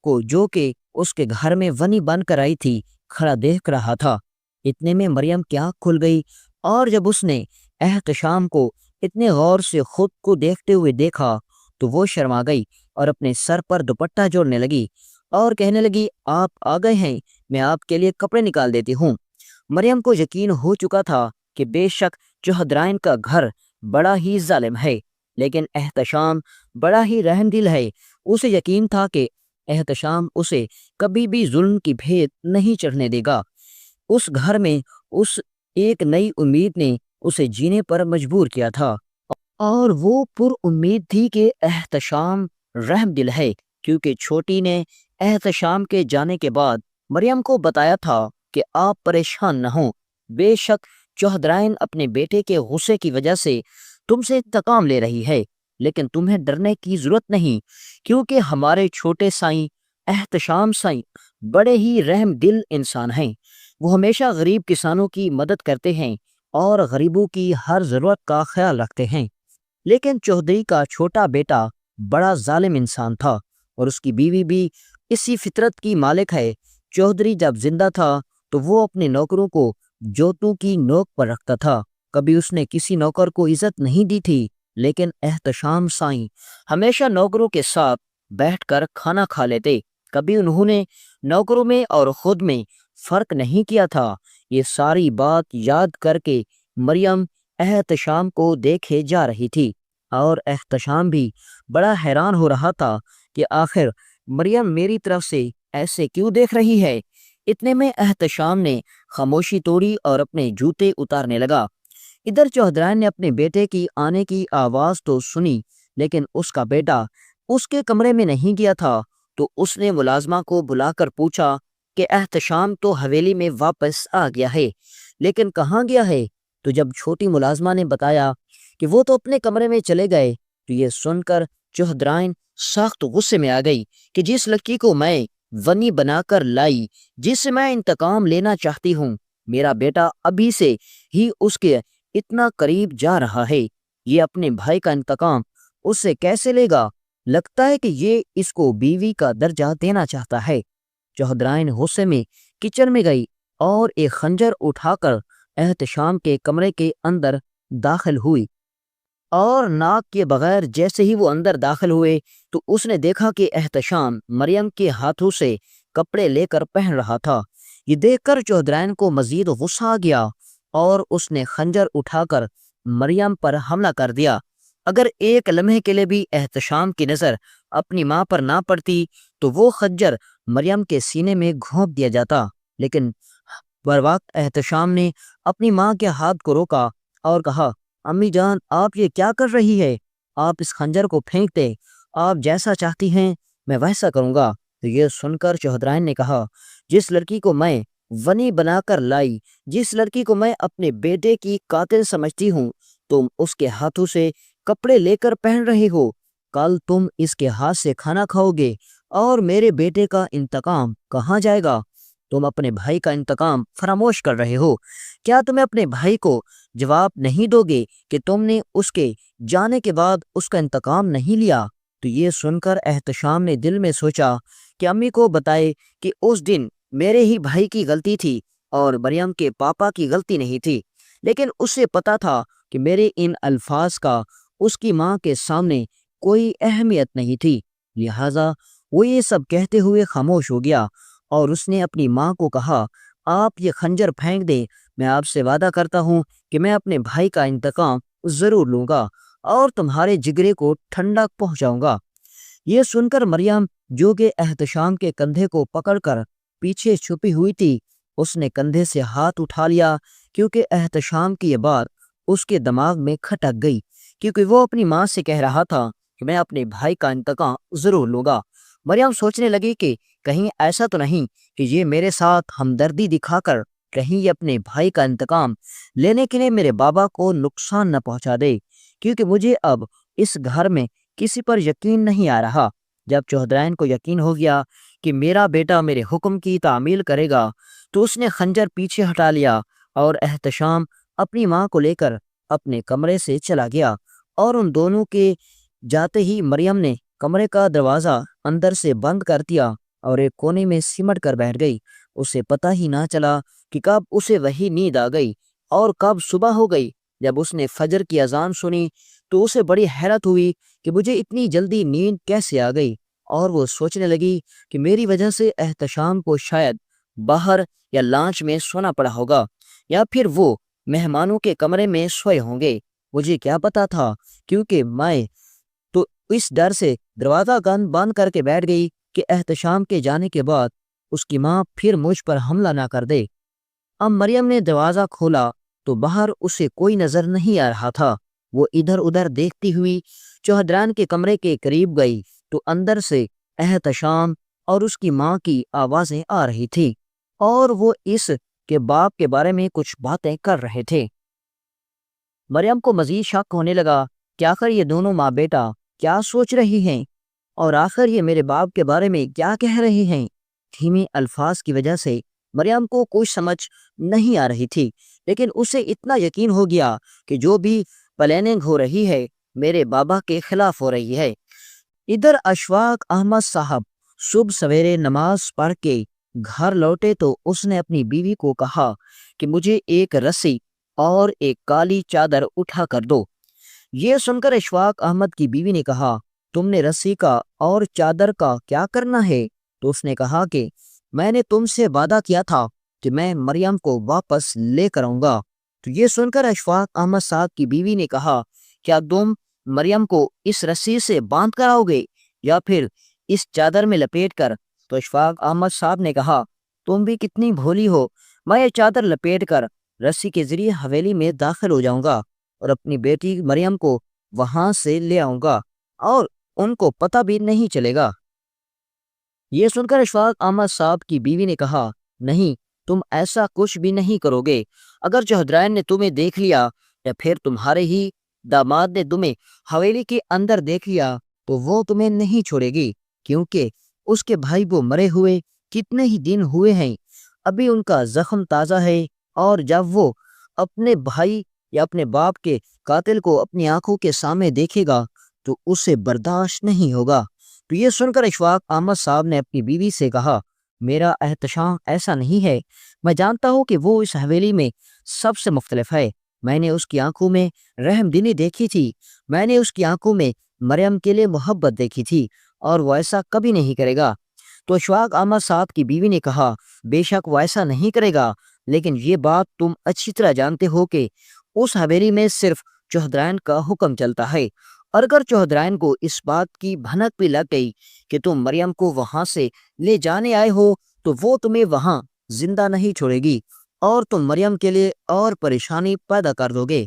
کو، جو کہ اس کے گھر میں ونی بن کر آئی تھی، کھڑا دیکھ رہا تھا۔ اتنے میں مریم کی آنکھ کھل گئی، اور جب اس نے احتشام کو اتنے غور سے خود کو دیکھتے ہوئے دیکھا تو وہ شرما گئی اور اپنے سر پر دوپٹہ جوڑنے لگی اور کہنے لگی، آپ آ گئے ہیں، میں آپ کے لیے کپڑے نکال دیتی ہوں۔ مریم کو یقین ہو چکا تھا کہ بے شک چودھرائن کا گھر بڑا ہی ظالم ہے، لیکن احتشام بڑا ہی رحم دل ہے۔ اسے یقین تھا کہ احتشام اسے کبھی بھی ظلم کی بھیت نہیں چڑھنے دے گا۔ اس گھر میں اس ایک نئی امید نے اسے جینے پر مجبور کیا تھا، اور وہ پر امید تھی کہ احتشام رحم دل ہے، کیونکہ چھوٹی نے احتشام کے جانے کے بعد مریم کو بتایا تھا کہ آپ پریشان نہ ہوں، بے شک چودھرائن اپنے بیٹے کے غصے کی وجہ سے تم سے انتقام لے رہی ہے، لیکن تمہیں ڈرنے کی ضرورت نہیں، کیونکہ ہمارے چھوٹے سائیں احتشام سائیں بڑے ہی رحم دل انسان ہیں۔ وہ ہمیشہ غریب کسانوں کی مدد کرتے ہیں اور غریبوں کی ہر ضرورت کا خیال رکھتے ہیں۔ لیکن چودھری کا چھوٹا بیٹا بڑا ظالم انسان تھا، اور اس کی بیوی بھی اسی فطرت کی مالک ہے۔ چودھری جب زندہ تھا تو وہ اپنے نوکروں کو جوتوں کی نوک پر رکھتا تھا، کبھی اس نے کسی نوکر کو عزت نہیں دی تھی، لیکن احتشام سائیں ہمیشہ نوکروں کے ساتھ بیٹھ کر کھانا کھا لیتے، کبھی انہوں نے نوکروں میں اور خود میں فرق نہیں کیا تھا۔ یہ ساری بات یاد کر کے مریم احتشام کو دیکھے جا رہی تھی، اور احتشام بھی بڑا حیران ہو رہا تھا کہ آخر مریم میری طرف سے ایسے کیوں دیکھ رہی ہے۔ اتنے میں احتشام نے خاموشی توڑی اور اپنے جوتے اتارنے لگا۔ ادھر چودھرائن نے اپنے بیٹے کی آنے کی آواز تو سنی، لیکن اس کا بیٹا اس کے کمرے میں نہیں گیا تھا، تو اس نے ملازمہ کو بلا کر پوچھا کہ احتشام تو حویلی میں واپس آ گیا ہے، لیکن کہاں گیا ہے؟ تو جب چھوٹی ملازمہ نے بتایا کہ وہ تو اپنے کمرے میں چلے گئے، تو یہ سن کر چودھرائن سخت غصے میں آ گئی کہ جس لڑکی کو میں ونی بنا کر لائی، جس سے میں انتقام لینا چاہتی ہوں، میرا بیٹا ابھی سے ہی اس کے اتنا قریب جا رہا ہے، یہ اپنے بھائی کا انتقام اس سے کیسے لے گا؟ لگتا ہے کہ یہ اس کو بیوی کا درجہ دینا چاہتا ہے۔ چودھرائن غصے میں کچن میں گئی اور ایک خنجر اٹھا کر احتشام کے کمرے کے اندر داخل ہوئی، اور ناک کے بغیر جیسے ہی وہ اندر داخل ہوئے تو اس نے دیکھا کہ احتشام مریم کے ہاتھوں سے کپڑے لے کر پہن رہا تھا۔ یہ دیکھ کر چودھرائن کو مزید غصہ آ گیا اور اس نے خنجر اٹھا کر مریم پر حملہ کر دیا۔ اگر ایک لمحے کے لیے بھی احتشام کی نظر اپنی ماں پر نہ پڑتی تو وہ خنجر مریم کے سینے میں گھونپ دیا جاتا، لیکن بر وقت احتشام نے اپنی ماں کے ہاتھ کو روکا اور کہا، امی جان آپ یہ کیا کر رہی ہے؟ آپ اس خنجر کو پھینک دے، آپ جیسا چاہتی ہیں میں ویسا کروں گا۔ تو یہ سن کر چودھرائن نے کہا، جس لڑکی کو میں ونی بنا کر لائی، جس لڑکی کو میں اپنے بیٹے کی قاتل سمجھتی ہوں، تم اس کے ہاتھوں سے کپڑے لے کر پہن رہے ہو، کل تم اس کے ہاتھ سے کھانا کھاؤ گے اور میرے بیٹے کا انتقام کہاں جائے گا؟ تم اپنے بھائی کا انتقام فراموش کر رہے ہو۔ کیا تمہیں اپنے بھائی کو جواب نہیں دو گے کہ تم نے اس کے جانے کے بعد اس کا انتقام نہیں لیا؟ تو یہ سن کر احتشام نے دل میں سوچا کہ امی کو بتائے کہ اس دن میرے ہی بھائی کی غلطی تھی اور مریم کے پاپا کی غلطی نہیں تھی، لیکن اسے پتا تھا کہ میرے ان الفاظ کا اس کی ماں کے سامنے کوئی اہمیت نہیں تھی، لہٰذا وہ یہ سب کہتے ہوئے خاموش ہو گیا اور اس نے اپنی ماں کو کہا، آپ یہ خنجر پھینک دیں، میں آپ سے وعدہ کرتا ہوں کہ میں اپنے بھائی کا انتقام ضرور لوں گا اور تمہارے جگرے کو ٹھنڈک پہنچاؤں گا۔ یہ سن کر مریم جو کہ احتشام کے کندھے کو پکڑ کر پیچھے چھپی ہوئی تھی، اس نے کندھے سے ہاتھ اٹھا لیا، کیونکہ احتشام کی یہ بات اس کے دماغ میں کھٹک گئی، کیونکہ وہ اپنی ماں سے کہہ رہا تھا کہ میں اپنے بھائی کا انتقام ضرور لوں گا۔ مریم سوچنے لگی کہ کہیں ایسا تو نہیں کہ یہ میرے ساتھ ہمدردی دکھا کر کہیں یہ اپنے بھائی کا انتقام لینے کے لیے میرے بابا کو نقصان نہ پہنچا دے، کیونکہ مجھے اب اس گھر میں کسی پر یقین نہیں آ رہا۔ جب چودھرائن کو یقین ہو گیا کہ میرا بیٹا میرے حکم کی تعمیل کرے گا تو اس نے خنجر پیچھے ہٹا لیا اور احتشام اپنی ماں کو لے کر اپنے کمرے سے چلا گیا، اور ان دونوں کے جاتے ہی مریم نے کمرے کا دروازہ اندر سے بند کر دیا اور ایک کونے میں سمٹ کر بیٹھ گئی۔ اسے پتہ ہی نہ چلا کہ کب اسے وہی نیند آ گئی اور کب صبح ہو گئی۔ جب اس نے فجر کی اذان سنی تو اسے بڑی حیرت ہوئی کہ مجھے اتنی جلدی نیند کیسے آ گئی، اور وہ سوچنے لگی کہ میری وجہ سے احتشام کو شاید باہر یا لانچ میں سونا پڑا ہوگا، یا پھر وہ مہمانوں کے کمرے میں سوئے ہوں گے، مجھے کیا پتا تھا، کیونکہ میں تو اس ڈر سے دروازہ بند کر کے بیٹھ گئی کہ احتشام کے جانے کے بعد اس کی ماں پھر مجھ پر حملہ نہ کر دے۔ اب مریم نے دروازہ کھولا تو باہر اسے کوئی نظر نہیں آ رہا تھا۔ وہ ادھر ادھر دیکھتی ہوئی چودھرائن کے کمرے کے قریب گئی تو اندر سے احتشام اور اس کی ماں کی آوازیں آ رہی تھی، اور وہ اس کے باپ کے بارے میں کچھ باتیں کر رہے تھے۔ مریم کو مزید شک ہونے لگا کہ آخر یہ دونوں ماں بیٹا کیا سوچ رہی ہیں، اور آخر یہ میرے باپ کے بارے میں کیا کہہ رہے ہیں۔ دھیمی الفاظ کی وجہ سے مریم کو کچھ سمجھ نہیں آ رہی تھی، لیکن اسے اتنا یقین ہو گیا کہ جو بھی پلاننگ ہو رہی ہے میرے بابا کے خلاف ہو رہی ہے۔ ادھر اشفاق احمد صاحب صبح سویرے نماز پڑھ کے گھر لوٹے تو اس نے اپنی بیوی کو کہا کہ مجھے ایک رسی اور ایک کالی چادر اٹھا کر دو۔ یہ سن کر اشفاق احمد کی بیوی نے کہا، تم نے رسی کا اور چادر کا کیا کرنا ہے؟ تو اس نے کہا کہ میں نے تم سے وعدہ کیا تھا کہ میں مریم کو واپس لے کر آؤں گا۔ تو یہ سن کر اشفاق احمد صاحب کی بیوی نے کہا، کیا تم مریم کو اس رسی سے باندھ کر آؤ گے یا پھر اس چادر میں لپیٹ کر؟ تو اشفاق احمد صاحب نے کہا، تم بھی کتنی بھولی ہو، میں یہ چادر لپیٹ کر رسی کے ذریعے حویلی میں داخل ہو جاؤں گا اور اپنی بیٹی مریم کو وہاں سے لے آؤں گا اور ان کو پتہ بھی نہیں چلے گا۔ یہ سن کر اشفاق احمد صاحب کی بیوی نے کہا، نہیں، تم ایسا کچھ بھی نہیں کرو گے۔ اگر چودھرائن نے تمہیں دیکھ لیا یا پھر تمہارے ہی داماد نے تمہیں حویلی کے اندر دیکھ لیا تو وہ تمہیں نہیں چھوڑے گی، کیونکہ اس کے بھائی وہ مرے ہوئے کتنے ہی دن ہوئے ہیں، ابھی ان کا زخم تازہ ہے، اور جب وہ اپنے بھائی یا اپنے باپ کے قاتل کو اپنی آنکھوں کے سامنے دیکھے گا تو اسے برداشت نہیں ہوگا۔ تو یہ سن کر اشفاق احمد صاحب نے اپنی بیوی سے کہا، میرا احتشام ایسا نہیں ہے، میں جانتا ہوں کہ وہ اس حویلی میں سب سے مختلف ہے۔ میں نے اس کی آنکھوں میں رحم دلی دیکھی تھی، میں نے اس کی آنکھوں میں مریم کے لیے محبت دیکھی تھی، اور وہ ایسا کبھی نہیں کرے گا۔ تو اشفاق احمد صاحب کی بیوی نے کہا، بے شک وہ ایسا نہیں کرے گا، لیکن یہ بات تم اچھی طرح جانتے ہو کہ اس حویلی میں صرف چوہدرائن کا حکم چلتا ہے، اور اگر چوہدرائن کو اس بات کی بھنک بھی لگ گئی کہ تم مریم کو وہاں سے لے جانے آئے ہو تو وہ تمہیں وہاں زندہ نہیں چھوڑے گی، اور تم مریم کے لیے اور پریشانی پیدا کر دو گے۔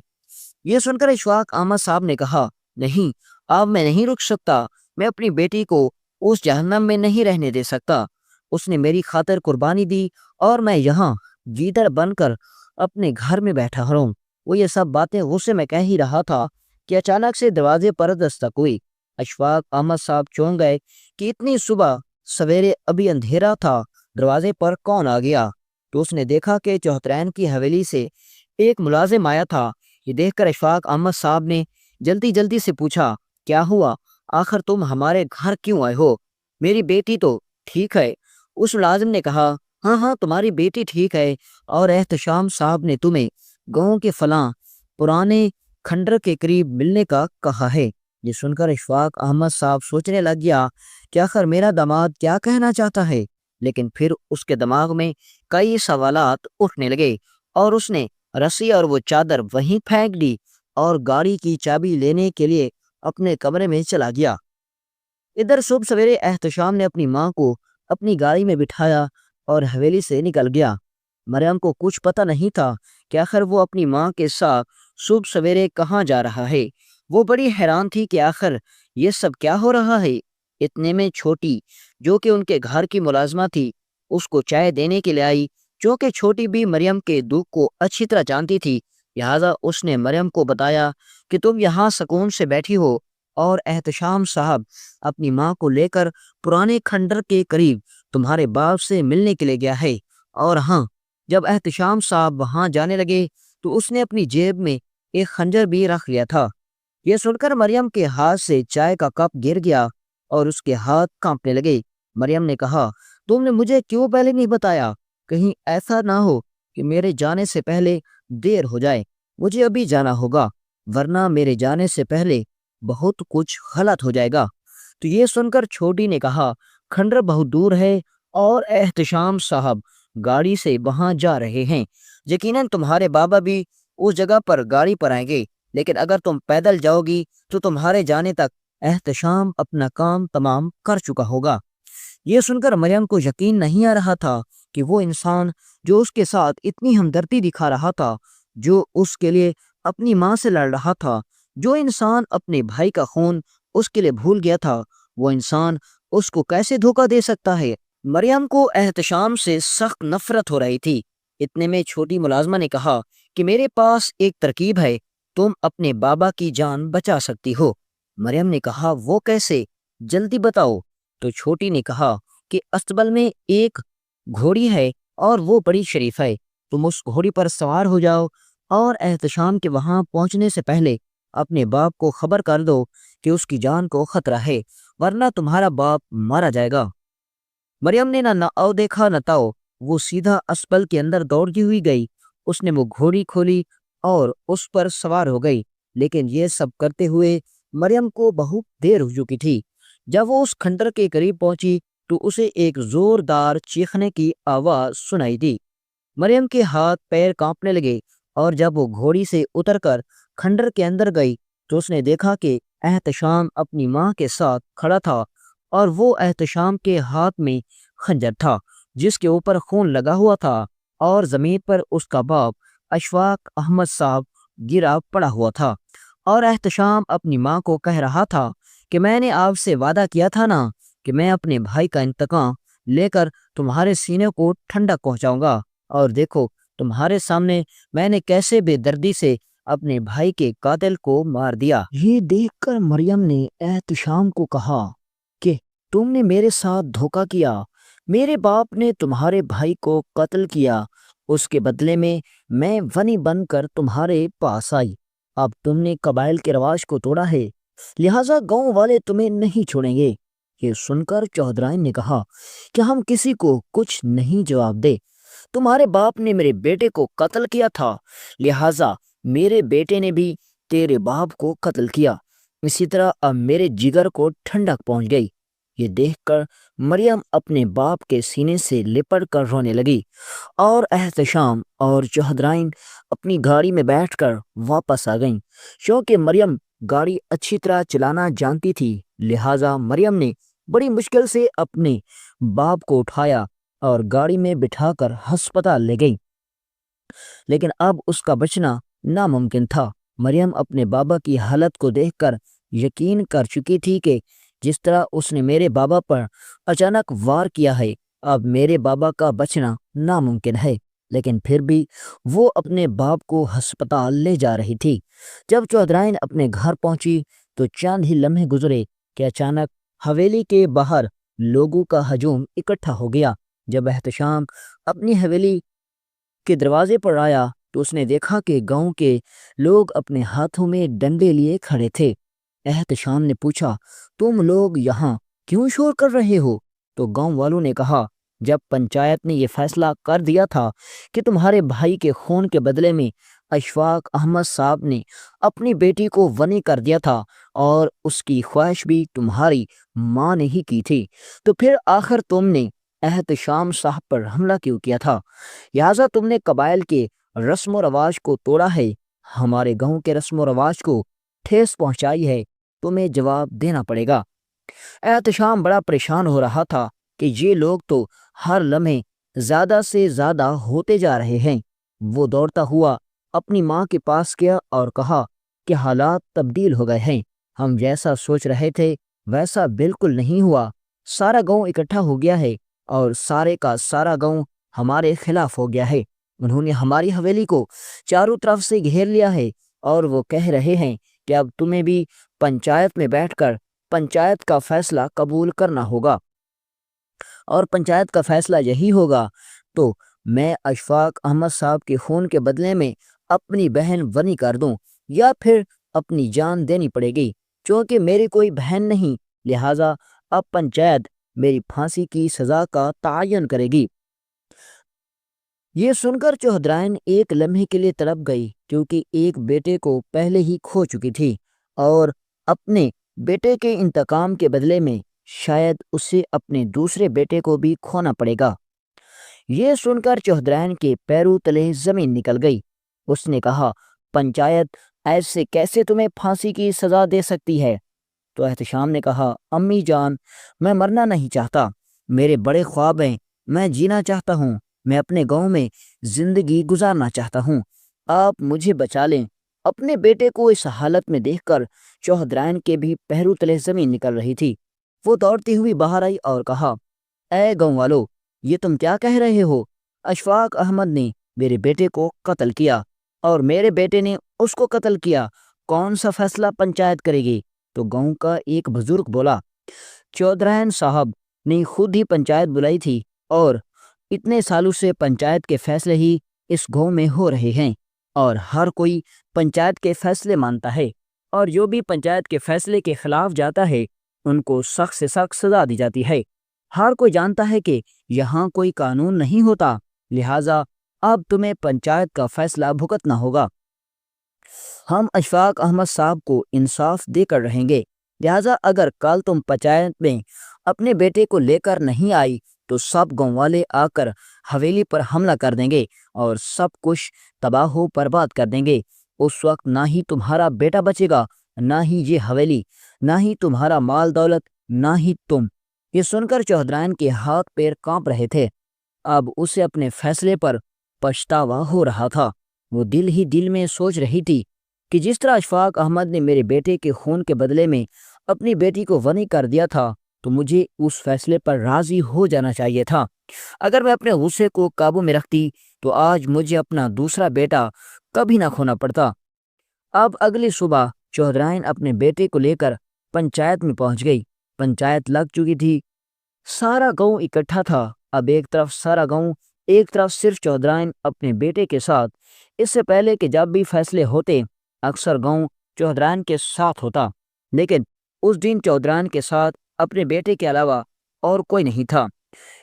یہ سن کر اشفاق احمد صاحب نے کہا، نہیں، اب میں نہیں رک سکتا، میں اپنی بیٹی کو اس جہنم میں نہیں رہنے دے سکتا۔ اس نے میری خاطر قربانی دی اور میں یہاں گیدڑ بن کر اپنے گھر میں بیٹھا ہوں۔ وہ یہ سب باتیں غصے میں کہہ ہی رہا تھا کہ اچانک سے دروازے پر دستک ہوئی۔ اشفاق احمد صاحب چونک گئے کہ اتنی صبح سویرے ابھی اندھیرا تھا، دروازے پر کون آ گیا؟ تو اس نے دیکھا کہ چوہترین کی حویلی سے ایک ملازم آیا تھا۔ یہ دیکھ کر اشفاق احمد صاحب نے جلدی جلدی سے پوچھا، کیا ہوا؟ آخر تم ہمارے گھر کیوں آئے ہو؟ میری بیٹی تو ٹھیک ہے۔ اس ملازم نے کہا، ہاں ہاں، تمہاری بیٹی ٹھیک ہے، اور احتشام صاحب نے تمہیں گاؤں کے فلاں پرانے کھنڈر کے قریب ملنے کا کہا ہے۔ یہ سن کر اشفاق احمد صاحب سوچنے لگ گیا کہ آخر میرا داماد کیا کہنا چاہتا ہے، لیکن پھر اس کے دماغ میں کئی سوالات اٹھنے لگے، اور اس نے رسی اور وہ چادر وہیں پھینک دی اور گاڑی کی چابی لینے کے لیے اپنے کمرے میں چلا گیا۔ ادھر صبح سویرے احتشام نے اپنی ماں کو اپنی گاڑی میں بٹھایا اور حویلی سے نکل گیا۔ مریم کو کچھ پتہ نہیں تھا کہ آخر وہ اپنی ماں کے ساتھ صبح سویرے کہاں جا رہا ہے۔ وہ بڑی حیران تھی کہ آخر یہ سب کیا ہو رہا ہے۔ اتنے میں چھوٹی، جو کہ ان کے گھر کی ملازمہ تھی، اس کو چائے دینے کے لیے آئی۔ چونکہ چھوٹی بھی مریم کے دکھ کو اچھی طرح جانتی تھی، لہٰذا اس نے مریم کو بتایا کہ تم یہاں سکون سے بیٹھی ہو، اور احتشام صاحب اپنی ماں کو لے کر پرانے کھنڈر کے قریب تمہارے باپ سے ملنے کے لیے گیا ہے۔ اور ہاں، جب احتشام صاحب وہاں جانے لگے تو اس نے اپنی جیب میں ایک خنجر بھی رکھ لیا تھا۔ یہ سن کر مریم کے ہاتھ سے چائے کا کپ گر گیا اور اس کے ہاتھ کانپنے لگے۔ مریم نے کہا، تم نے مجھے کیوں پہلے نہیں بتایا؟ کہیں ایسا نہ ہو کہ میرے جانے سے پہلے دیر ہو جائے۔ مجھے ابھی جانا ہوگا، ورنہ میرے جانے سے پہلے بہت کچھ غلط ہو جائے گا۔ تو یہ سن کر چھوٹی نے کہا، کھنڈر بہت دور ہے اور احتشام صاحب گاڑی سے وہاں جا رہے ہیں، یقیناً تمہارے بابا بھی اس جگہ پر گاڑی پر آئیں گے، لیکن اگر تم پیدل جاؤ گی تو تمہارے جانے تک احتشام اپنا کام تمام کر چکا ہوگا۔ یہ سن کر مریم کو یقین نہیں آ رہا تھا کہ وہ انسان جو اس کے ساتھ اتنی ہمدردی دکھا رہا تھا، جو اس کے لیے اپنی ماں سے لڑ رہا تھا، جو انسان اپنے بھائی کا خون اس کے لیے بھول گیا تھا، وہ انسان اس کو کیسے دھوکہ دے سکتا ہے۔ مریم کو احتشام سے سخت نفرت ہو رہی تھی۔ اتنے میں چھوٹی ملازمہ نے کہا کہ میرے پاس ایک ترکیب ہے، تم اپنے بابا کی جان بچا سکتی ہو۔ مریم نے کہا، وہ کیسے؟ جلدی بتاؤ۔ تو چھوٹی نے کہا کہ استبل میں ایک گھوڑی ہے اور وہ بڑی شریف ہے، تم اس گھوڑی پر سوار ہو جاؤ اور احتشام کے وہاں پہنچنے سے پہلے اپنے باپ کو خبر کر دو کہ اس کی جان کو خطرہ ہے، ورنہ تمہارا باپ مارا جائے گا۔ مریم نے نہ او دیکھا نہ تاؤ، وہ سیدھا اسپل کے اندر دوڑتی ہوئی گئی۔ اس نے وہ گھوڑی کھولی اور اس پر سوار ہو گئی، لیکن یہ سب کرتے ہوئے مریم کو بہت دیر ہو چکی تھی۔ جب وہ اس کھنڈر کے قریب پہنچی تو اسے ایک زوردار چیخنے کی آواز سنائی دی۔ مریم کے ہاتھ پیر کانپنے لگے، اور جب وہ گھوڑی سے اتر کر کھنڈر کے اندر گئی تو اس نے دیکھا کہ احتشام اپنی ماں کے ساتھ کھڑا تھا، اور وہ احتشام کے ہاتھ میں خنجر تھا جس کے اوپر خون لگا ہوا تھا، اور زمین پر اس کا باپ اشفاق احمد صاحب گرا پڑا ہوا تھا۔ اور احتشام اپنی ماں کو کہہ رہا تھا کہ میں نے آپ سے وعدہ کیا تھا نا کہ میں اپنے بھائی کا انتقام لے کر تمہارے سینے کو ٹھنڈک پہنچاؤں گا، اور دیکھو تمہارے سامنے میں نے کیسے بے دردی سے اپنے بھائی کے قاتل کو مار دیا۔ یہ دیکھ کر مریم نے احتشام کو کہا کہ تم نے میرے ساتھ دھوکہ کیا، میرے باپ نے تمہارے بھائی کو قتل کیا، اس کے بدلے میں ونی بن کر تمہارے پاس آئی۔ اب تم نے قبائل کے رواج کو توڑا ہے، لہٰذا گاؤں والے تمہیں نہیں چھوڑیں گے۔ یہ سن کر چودھرائن نے کہا کہ ہم کسی کو کچھ نہیں جواب دے۔ تمہارے باپ نے میرے بیٹے کو قتل کیا تھا، لہٰذا میرے بیٹے نے بھی تیرے باپ کو قتل کیا۔ اسی طرح اب میرے جگر کو ٹھنڈک پہنچ گئی۔ یہ دیکھ کر مریم اپنے باپ کے سینے سے لپٹ کر رونے لگی، اور احتشام اور چودھرائن اپنی گاڑی میں بیٹھ کر واپس آ گئیں۔ چونکہ مریم گاڑی اچھی طرح چلانا جانتی تھی، لہٰذا مریم نے بڑی مشکل سے اپنے باپ کو اٹھایا اور گاڑی میں بٹھا کر ہسپتال لے گئی، لیکن اب اس کا بچنا ناممکن تھا۔ مریم اپنے بابا کی حالت کو دیکھ کر یقین کر چکی تھی کہ جس طرح اس نے میرے بابا پر اچانک وار کیا ہے، اب میرے بابا کا بچنا ناممکن ہے، لیکن پھر بھی وہ اپنے باپ کو ہسپتال لے جا رہی تھی۔ جب چودھرائن اپنے گھر پہنچی تو چند ہی لمحے گزرے کہ اچانک حویلی کے باہر لوگوں کا ہجوم اکٹھا ہو گیا۔ جب احتشام اپنی حویلی کے دروازے پر آیا تو اس نے دیکھا کہ گاؤں کے لوگ اپنے ہاتھوں میں ڈنڈے لیے کھڑے تھے۔ احتشام نے پوچھا، تم لوگ یہاں کیوں شور کر رہے ہو؟ تو گاؤں والوں نے کہا، جب پنچایت نے یہ فیصلہ کر دیا تھا کہ تمہارے بھائی کے خون کے بدلے میں اشفاق احمد صاحب نے اپنی بیٹی کو ونی کر دیا تھا، اور اس کی خواہش بھی تمہاری ماں نے ہی کی تھی، تو پھر آخر تم نے احتشام صاحب پر حملہ کیوں کیا تھا؟ لہٰذا تم نے قبائل کے رسم و رواج کو توڑا ہے، ہمارے گاؤں کے رسم و رواج کو ٹھیس پہنچائی ہے، تمہیں جواب دینا پڑے گا۔ احتشام بڑا پریشان ہو رہا تھا کہ یہ لوگ تو ہر لمحے زیادہ سے زیادہ ہوتے جا رہے ہیں۔ وہ دوڑتا ہوا اپنی ماں کے پاس گیا اور کہا کہ حالات تبدیل ہو گئے ہیں، ہم جیسا سوچ رہے تھے ویسا بالکل نہیں ہوا، سارا گاؤں اکٹھا ہو گیا ہے اور سارے کا سارا گاؤں ہمارے خلاف ہو گیا ہے۔ انہوں نے ہماری حویلی کو چاروں طرف سے گھیر لیا ہے، اور وہ کہہ رہے ہیں کہ اب تمہیں بھی پنچایت میں بیٹھ کر پنچایت کا فیصلہ قبول کرنا ہوگا، اور پنچایت کا فیصلہ یہی ہوگا تو میں اشفاق احمد صاحب کے خون کے بدلے میں اپنی بہن ونی کر دوں، یا پھر اپنی جان دینی پڑے گی۔ چونکہ میری کوئی بہن نہیں، لہٰذا اب پنچایت میری پھانسی کی سزا کا تعین کرے گی۔ یہ سن کر چودھرائن ایک لمحے کے لیے تڑپ گئی، کیونکہ ایک بیٹے کو پہلے ہی کھو چکی تھی، اور اپنے بیٹے کے انتقام کے بدلے میں شاید اسے اپنے دوسرے بیٹے کو بھی کھونا پڑے گا۔ یہ سن کر چودھرائن کے پیروں تلے زمین نکل گئی۔ اس نے کہا، پنچایت ایسے کیسے تمہیں پھانسی کی سزا دے سکتی ہے؟ تو احتشام نے کہا، امی جان، میں مرنا نہیں چاہتا، میرے بڑے خواب ہیں، میں جینا چاہتا ہوں، میں اپنے گاؤں میں زندگی گزارنا چاہتا ہوں، آپ مجھے بچا لیں۔ اپنے بیٹے کو اس حالت میں دیکھ کر چودھرائن کے بھی پیروں تلے زمین نکل رہی تھی۔ وہ دوڑتی ہوئی باہر آئی اور کہا، اے گاؤں والو، یہ تم کیا کہہ رہے ہو؟ اشفاق احمد نے میرے بیٹے کو قتل کیا، اور میرے بیٹے نے اس کو قتل کیا، کون سا فیصلہ پنچایت کرے گی؟ تو گاؤں کا ایک بزرگ بولا، چودھرائن صاحب نے خود ہی پنچایت بلائی تھی، اور اتنے سالوں سے پنچایت کے فیصلے ہی اس گاؤں میں ہو رہے ہیں، اور ہر کوئی پنچایت کے فیصلے مانتا ہے، اور جو بھی پنچایت کے فیصلے کے خلاف جاتا ہے ان کو سخت سے سخت سزا دی جاتی ہے۔ ہر کوئی جانتا ہے کہ یہاں کوئی قانون نہیں ہوتا، لہٰذا اب تمہیں پنچایت کا فیصلہ بھگتنا ہوگا۔ ہم اشفاق احمد صاحب کو انصاف دے کر رہیں گے، لہٰذا اگر کل تم پنچایت میں اپنے بیٹے کو لے کر نہیں آئی تو سب گاؤں والے آ کر حویلی پر حملہ کر دیں گے اور سب کچھ تباہ و برباد کر دیں گے۔ اس وقت نہ ہی تمہارا بیٹا بچے گا، نہ ہی یہ حویلی، نہ ہی تمہارا مال دولت، نہ ہی تم۔ یہ سن کر چودھرائن کے ہاتھ پیر کانپ رہے تھے۔ اب اسے اپنے فیصلے پر پچھتاوا ہو رہا تھا۔ وہ دل ہی دل میں سوچ رہی تھی کہ جس طرح اشفاق احمد نے میرے بیٹے کے خون کے بدلے میں اپنی بیٹی کو ونی کر دیا تھا، تو مجھے اس فیصلے پر راضی ہو جانا چاہیے تھا۔ اگر میں اپنے غصے کو قابو میں رکھتی تو آج مجھے اپنا دوسرا بیٹا کبھی نہ کھونا پڑتا۔ اب اگلی صبح چودھرائن اپنے بیٹے کو لے کر پنچایت میں پہنچ گئی۔ پنچایت لگ چکی تھی، سارا گاؤں اکٹھا تھا۔ اب ایک طرف سارا گاؤں، ایک طرف صرف چودھرائن اپنے بیٹے کے ساتھ۔ اس سے پہلے کہ جب بھی فیصلے ہوتے اکثر گاؤں چودھرائن کے ساتھ ہوتا، لیکن اس دن چودھرائن کے ساتھ اپنے بیٹے کے علاوہ اور کوئی نہیں تھا۔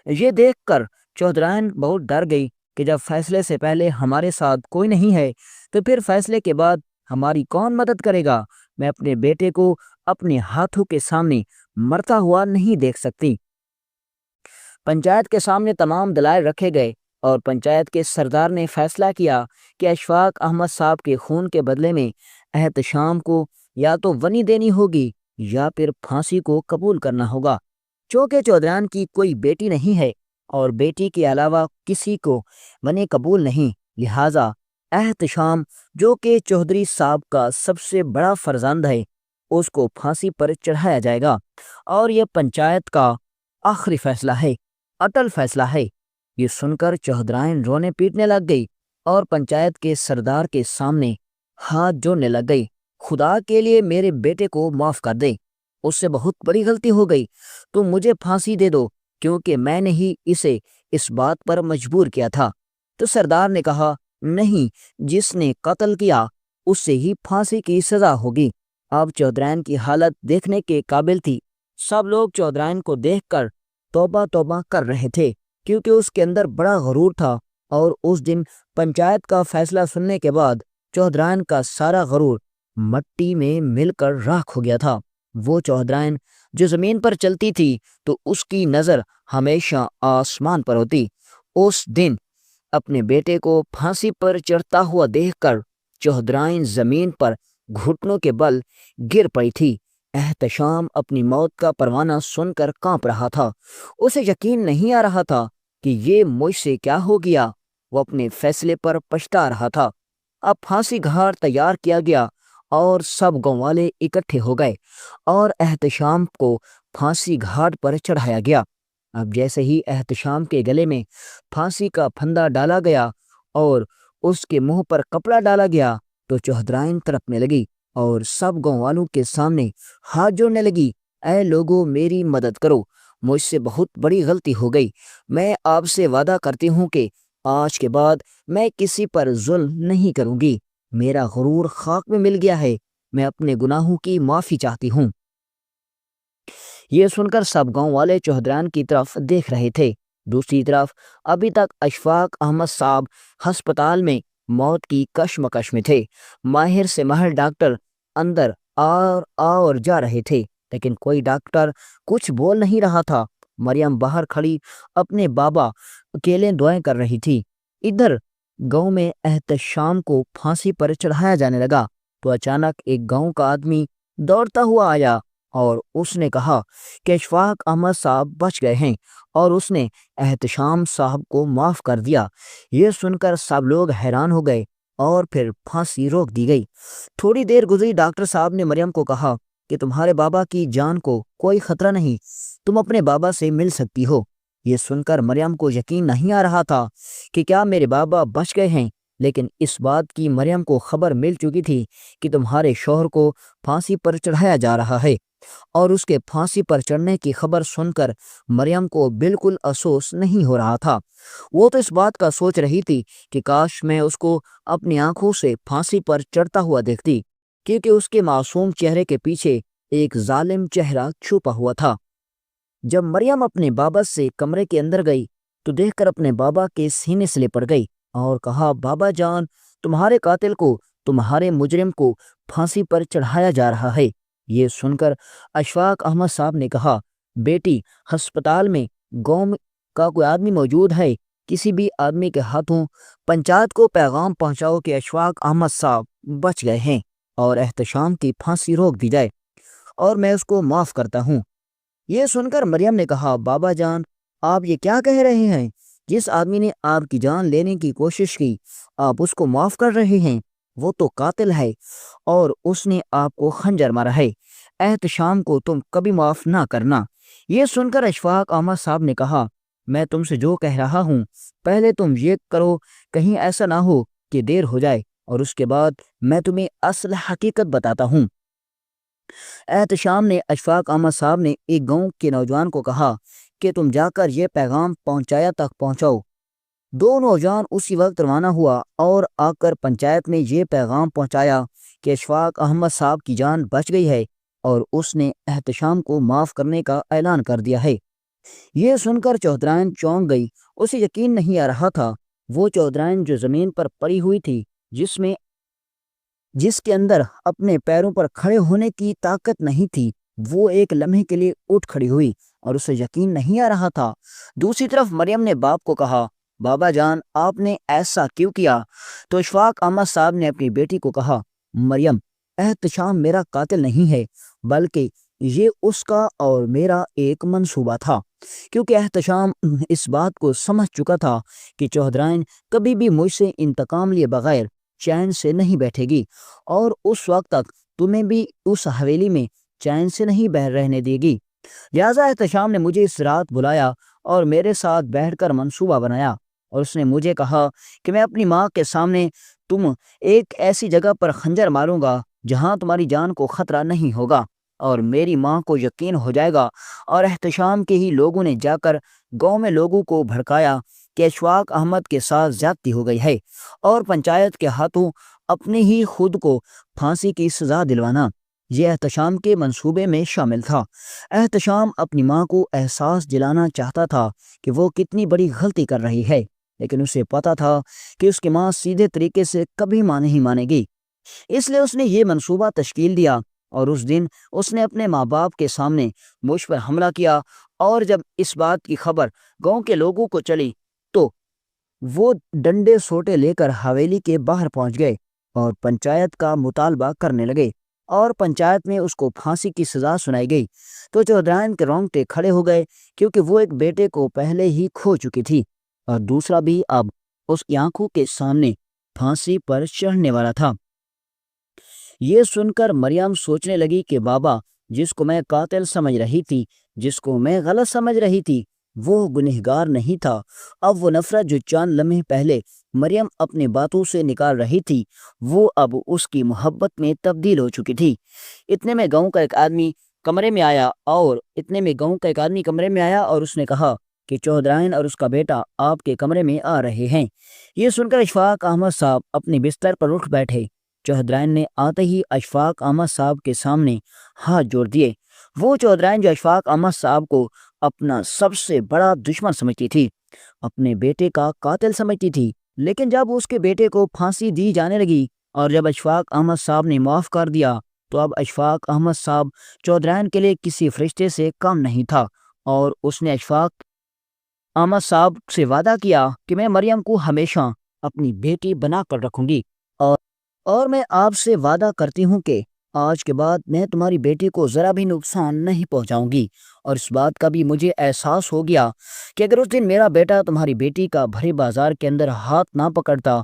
یہ دیکھ کر چودھرائن بہت ڈر گئی کہ جب فیصلے سے پہلے ہمارے ساتھ کوئی نہیں ہے تو پھر فیصلے کے بعد ہماری کون مدد کرے گا؟ میں اپنے بیٹے کو اپنے ہاتھوں کے سامنے مرتا ہوا نہیں دیکھ سکتی۔ پنچایت کے سامنے تمام دلائل رکھے گئے اور پنچایت کے سردار نے فیصلہ کیا کہ اشفاق احمد صاحب کے خون کے بدلے میں احتشام کو یا تو ونی دینی ہوگی یا پھر پھانسی کو قبول کرنا ہوگا۔ چونکہ چودھرائن کی کوئی بیٹی نہیں ہے اور بیٹی کے علاوہ کسی کو ونی قبول نہیں، لہٰذا احتشام جو کہ چودھری صاحب کا سب سے بڑا فرزند ہے اس کو پھانسی پر چڑھایا جائے گا، اور یہ پنچایت کا آخری فیصلہ ہے، اٹل فیصلہ ہے۔ یہ سن کر چودھرائن رونے پیٹنے لگ گئی اور پنچایت کے سردار کے سامنے ہاتھ جوڑنے لگ گئی۔ خدا کے لیے میرے بیٹے کو معاف کر دے، اس سے بہت بڑی غلطی ہو گئی، تم مجھے پھانسی دے دو کیونکہ میں نے ہی اسے اس بات پر مجبور کیا تھا۔ تو سردار نے کہا، نہیں، جس نے قتل کیا اس سے ہی پھانسی کی سزا ہوگی۔ اب چودھرائن کی حالت دیکھنے کے قابل تھی۔ سب لوگ چودھرائن کو دیکھ کر توبہ توبہ کر رہے تھے کیونکہ اس کے اندر بڑا غرور تھا، اور اس دن پنچایت کا فیصلہ سننے کے بعد چودھرائن کا سارا غرور مٹی میں مل کر راکھ ہو گیا تھا۔ وہ چودھرائن جو زمین پر چلتی تھی تو اس کی نظر ہمیشہ آسمان پر ہوتی۔ اس دن اپنے بیٹے کو پھانسی پر چڑھتا ہوا دیکھ کر چودھرائن زمین پر گھٹنوں کے بل گر پڑی تھی۔ احتشام اپنی موت کا پروانہ سن کر کانپ رہا تھا۔ اسے یقین نہیں آ رہا تھا کہ یہ مجھ سے کیا ہو گیا۔ وہ اپنے فیصلے پر پچھتا رہا تھا۔ اب پھانسی گھاٹ تیار کیا گیا اور سب گاؤں والے اکٹھے ہو گئے اور احتشام کو پھانسی گھاٹ پر چڑھایا گیا۔ اب جیسے ہی احتشام کے گلے میں پھانسی کا پھندا ڈالا گیا اور اس کے منہ پر کپڑا ڈالا گیا تو چودھرائن تڑپنے لگی اور سب گاؤں والوں کے سامنے ہاتھ جوڑنے لگی، اے لوگوں میری مدد کرو، مجھ سے بہت بڑی غلطی ہو گئی۔ میں آپ سے وعدہ کرتی ہوں کہ آج کے بعد میں کسی پر ظلم نہیں کروں گی۔ میرا غرور خاک میں مل گیا ہے، میں اپنے گناہوں کی معافی چاہتی ہوں۔ یہ سن کر سب گاؤں والے چودھرائن کی طرف دیکھ رہے تھے۔ دوسری طرف ابھی تک اشفاق احمد صاحب ہسپتال میں موت کی کشمکش میں تھے۔ ماہر سے ماہر ڈاکٹر اندر اور جا رہے تھے لیکن کوئی ڈاکٹر کچھ بول نہیں رہا تھا۔ مریم باہر کھڑی اپنے بابا اکیلے دعائیں کر رہی تھی۔ ادھر گاؤں میں احتشام کو پھانسی پر چڑھایا جانے لگا تو اچانک ایک گاؤں کا آدمی دوڑتا ہوا آیا اور اس نے کہا کہ اشفاق احمد صاحب بچ گئے ہیں اور اس نے احتشام صاحب کو معاف کر دیا۔ یہ سن کر سب لوگ حیران ہو گئے اور پھر پھانسی روک دی گئی۔ تھوڑی دیر گزری، ڈاکٹر صاحب نے مریم کو کہا کہ تمہارے بابا کی جان کو کوئی خطرہ نہیں، تم اپنے بابا سے مل سکتی ہو۔ یہ سن کر مریم کو یقین نہیں آ رہا تھا کہ کیا میرے بابا بچ گئے ہیں، لیکن اس بات کی مریم کو خبر مل چکی تھی کہ تمہارے شوہر کو پھانسی پر چڑھایا جا رہا ہے، اور اس کے پھانسی پر چڑھنے کی خبر سن کر مریم کو بالکل افسوس نہیں ہو رہا تھا۔ وہ تو اس بات کا سوچ رہی تھی کہ کاش میں اس کو اپنی آنکھوں سے پھانسی پر چڑھتا ہوا دیکھتی، کیونکہ اس کے معصوم چہرے کے پیچھے ایک ظالم چہرہ چھپا ہوا تھا۔ جب مریم اپنے بابا سے کمرے کے اندر گئی تو دیکھ کر اپنے بابا کے سینے سے لپٹ گئی اور کہا، بابا جان، تمہارے قاتل کو، تمہارے مجرم کو پھانسی پر چڑھایا جا رہا ہے۔ یہ سن کر اشفاق احمد صاحب نے کہا، بیٹی، ہسپتال میں گاؤں کا کوئی آدمی موجود ہے، کسی بھی آدمی کے ہاتھوں پنچایت کو پیغام پہنچاؤ کہ اشفاق احمد صاحب بچ گئے ہیں اور احتشام کی پھانسی روک دی جائے اور میں اس کو معاف کرتا ہوں۔ یہ سن کر مریم نے کہا، بابا جان، آپ یہ کیا کہہ رہے ہیں؟ جس آدمی نے آپ کی جان لینے کی کوشش کی آپ اس کو معاف کر رہے ہیں؟ وہ تو قاتل ہے اور اس نے آپ کو خنجر مارا ہے۔ احتشام کو تم کبھی معاف نہ کرنا۔ یہ سن کر اشفاق احمد صاحب نے کہا، میں تم سے جو کہہ رہا ہوں پہلے تم یہ کرو، کہیں ایسا نہ ہو کہ دیر ہو جائے اور اس کے بعد میں تمہیں اصل حقیقت بتاتا ہوں۔ احتشام نے اشفاق احمد صاحب نے ایک گاؤں کے نوجوان کو کہا کہ تم جا کر یہ پیغام پنچایت تک پہنچاؤ۔ دو نوجوان اسی وقت روانہ ہوا اور آ کر پنچایت میں یہ پیغام پہنچایا کہ اشفاق احمد صاحب کی جان بچ گئی ہے اور اس نے احتشام کو معاف کرنے کا اعلان کر دیا ہے۔ یہ سن کر چودھرائن چونک گئی، اسے یقین نہیں آ رہا تھا۔ وہ چودھرائن جو زمین پر پڑی ہوئی تھی، جس کے اندر اپنے پیروں پر کھڑے ہونے کی طاقت نہیں تھی، وہ ایک لمحے کے لیے اٹھ کھڑی ہوئی اور اسے یقین نہیں آ رہا تھا۔ دوسری طرف مریم نے باپ کو کہا، بابا جان آپ نے ایسا کیوں کیا؟ تو اشفاق احمد صاحب نے اپنی بیٹی کو کہا، مریم احتشام میرا قاتل نہیں ہے، بلکہ یہ اس کا اور میرا ایک منصوبہ تھا، کیونکہ احتشام اس بات کو سمجھ چکا تھا کہ چودھرائن کبھی بھی مجھ سے انتقام لیے بغیر چین سے نہیں بیٹھے گی، اور اس وقت تک تمہیں بھی اس حویلی میں چین سے نہیں رہنے دے گی۔ لہٰذا احتشام نے مجھے اس رات بلایا اور میرے ساتھ بیٹھ کر منصوبہ بنایا، اور اس نے مجھے کہا کہ میں اپنی ماں کے سامنے تم ایک ایسی جگہ پر خنجر ماروں گا جہاں تمہاری جان کو خطرہ نہیں ہوگا، اور میری ماں کو یقین ہو جائے گا۔ اور احتشام کے ہی لوگوں نے جا کر گاؤں میں لوگوں کو بھڑکایا کہ اشفاق احمد کے ساتھ زیادتی ہو گئی ہے، اور پنچایت کے ہاتھوں اپنے ہی خود کو پھانسی کی سزا دلوانا یہ احتشام کے منصوبے میں شامل تھا۔ احتشام اپنی ماں کو احساس دلانا چاہتا تھا کہ وہ کتنی بڑی غلطی کر رہی ہے، لیکن اسے پتا تھا کہ اس کی ماں سیدھے طریقے سے کبھی ماں نہیں مانے گی، اس لیے اس نے یہ منصوبہ تشکیل دیا۔ اور اس دن اس نے اپنے ماں باپ کے سامنے مجھ پر حملہ کیا، اور جب اس بات کی خبر گاؤں کے لوگوں کو چلی تو وہ ڈنڈے سوٹے لے کر حویلی کے باہر پہنچ گئے اور پنچایت کا مطالبہ کرنے لگے، اور پنچایت میں اس کو پھانسی کی سزا سنائی گئی۔ تو چودھرائن کے رونگٹے کھڑے ہو گئے، کیونکہ وہ ایک بیٹے کو پہلے ہی کھو چکی تھی، اور دوسرا بھی اب اس کی آنکھوں کے سامنے پھانسی پر چڑھنے والا تھا۔ یہ سن کر مریم سوچنے لگی کہ بابا جس کو میں قاتل سمجھ رہی تھی، جس کو میں غلط سمجھ رہی تھی، وہ گنہگار نہیں تھا۔ اب وہ نفرت جو چند لمحے پہلے مریم اپنی باتوں سے نکال رہی تھی، وہ اب اس کی محبت میں تبدیل ہو چکی تھی۔ اتنے میں گاؤں کا ایک آدمی کمرے میں آیا اور اس نے کہا کہ چودھرائن اور اس کا بیٹا آپ کے کمرے میں آ رہے ہیں۔ یہ سن کر اشفاق احمد صاحب اپنے بستر پر اٹھ بیٹھے۔ چودھرائن نے آتے ہی اشفاق احمد صاحب کے سامنے ہاتھ جوڑ دیے۔ وہ چودھرائن جو اشفاق احمد صاحب کو اپنا سب سے بڑا دشمن سمجھتی تھی، اپنے بیٹے کا قاتل سمجھتی تھی، لیکن جب اس کے بیٹے کو پھانسی دی جانے لگی اور جب اشفاق احمد صاحب نے معاف کر دیا، تو اب اشفاق احمد صاحب چودھرائن کے لیے کسی فرشتے سے کم نہیں تھا، اور اس نے اشفاق احمد صاحب سے وعدہ کیا کہ میں مریم کو ہمیشہ اپنی بیٹی بنا کر رکھوں گی، اور میں آپ سے وعدہ کرتی ہوں کہ آج کے بعد میں تمہاری بیٹی کو ذرا بھی نقصان نہیں پہنچاؤں گی۔ اور اس بات کا بھی مجھے احساس ہو گیا کہ اگر اس دن میرا بیٹا تمہاری بیٹی کا بھرے بازار کے اندر ہاتھ نہ پکڑتا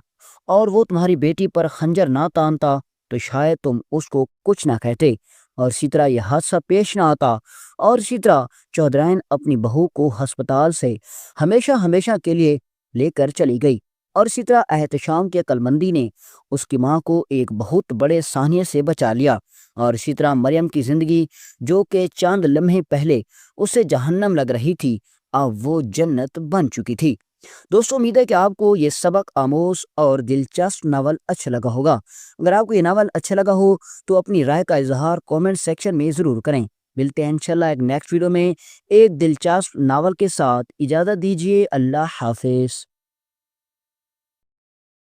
اور وہ تمہاری بیٹی پر خنجر نہ تانتا تو شاید تم اس کو کچھ نہ کہتے، اور اسی طرح یہ حادثہ پیش نہ آتا، اور اسی طرح چودھرائن اپنی بہو کو ہسپتال سے ہمیشہ کے لیے لے کر چلی گئی، اور اسی طرح احتشام کے عقل مندی نے اس کی ماں کو ایک بہت بڑے سانحے سے بچا لیا، اور اسی طرح مریم کی زندگی جو کہ چاند لمحے پہلے اسے جہنم لگ رہی تھی، اب وہ جنت بن چکی تھی۔ دوستو امید ہے کہ آپ کو یہ سبق آموز اور دلچسپ ناول اچھا لگا ہوگا۔ اگر آپ کو یہ ناول اچھا لگا ہو تو اپنی رائے کا اظہار کامنٹ سیکشن میں ضرور کریں۔ ملتے ہیں انشاءاللہ ایک نیکسٹ ویڈیو میں ایک دلچسپ ناول کے ساتھ۔ اجازت دیجیے، اللہ حافظ۔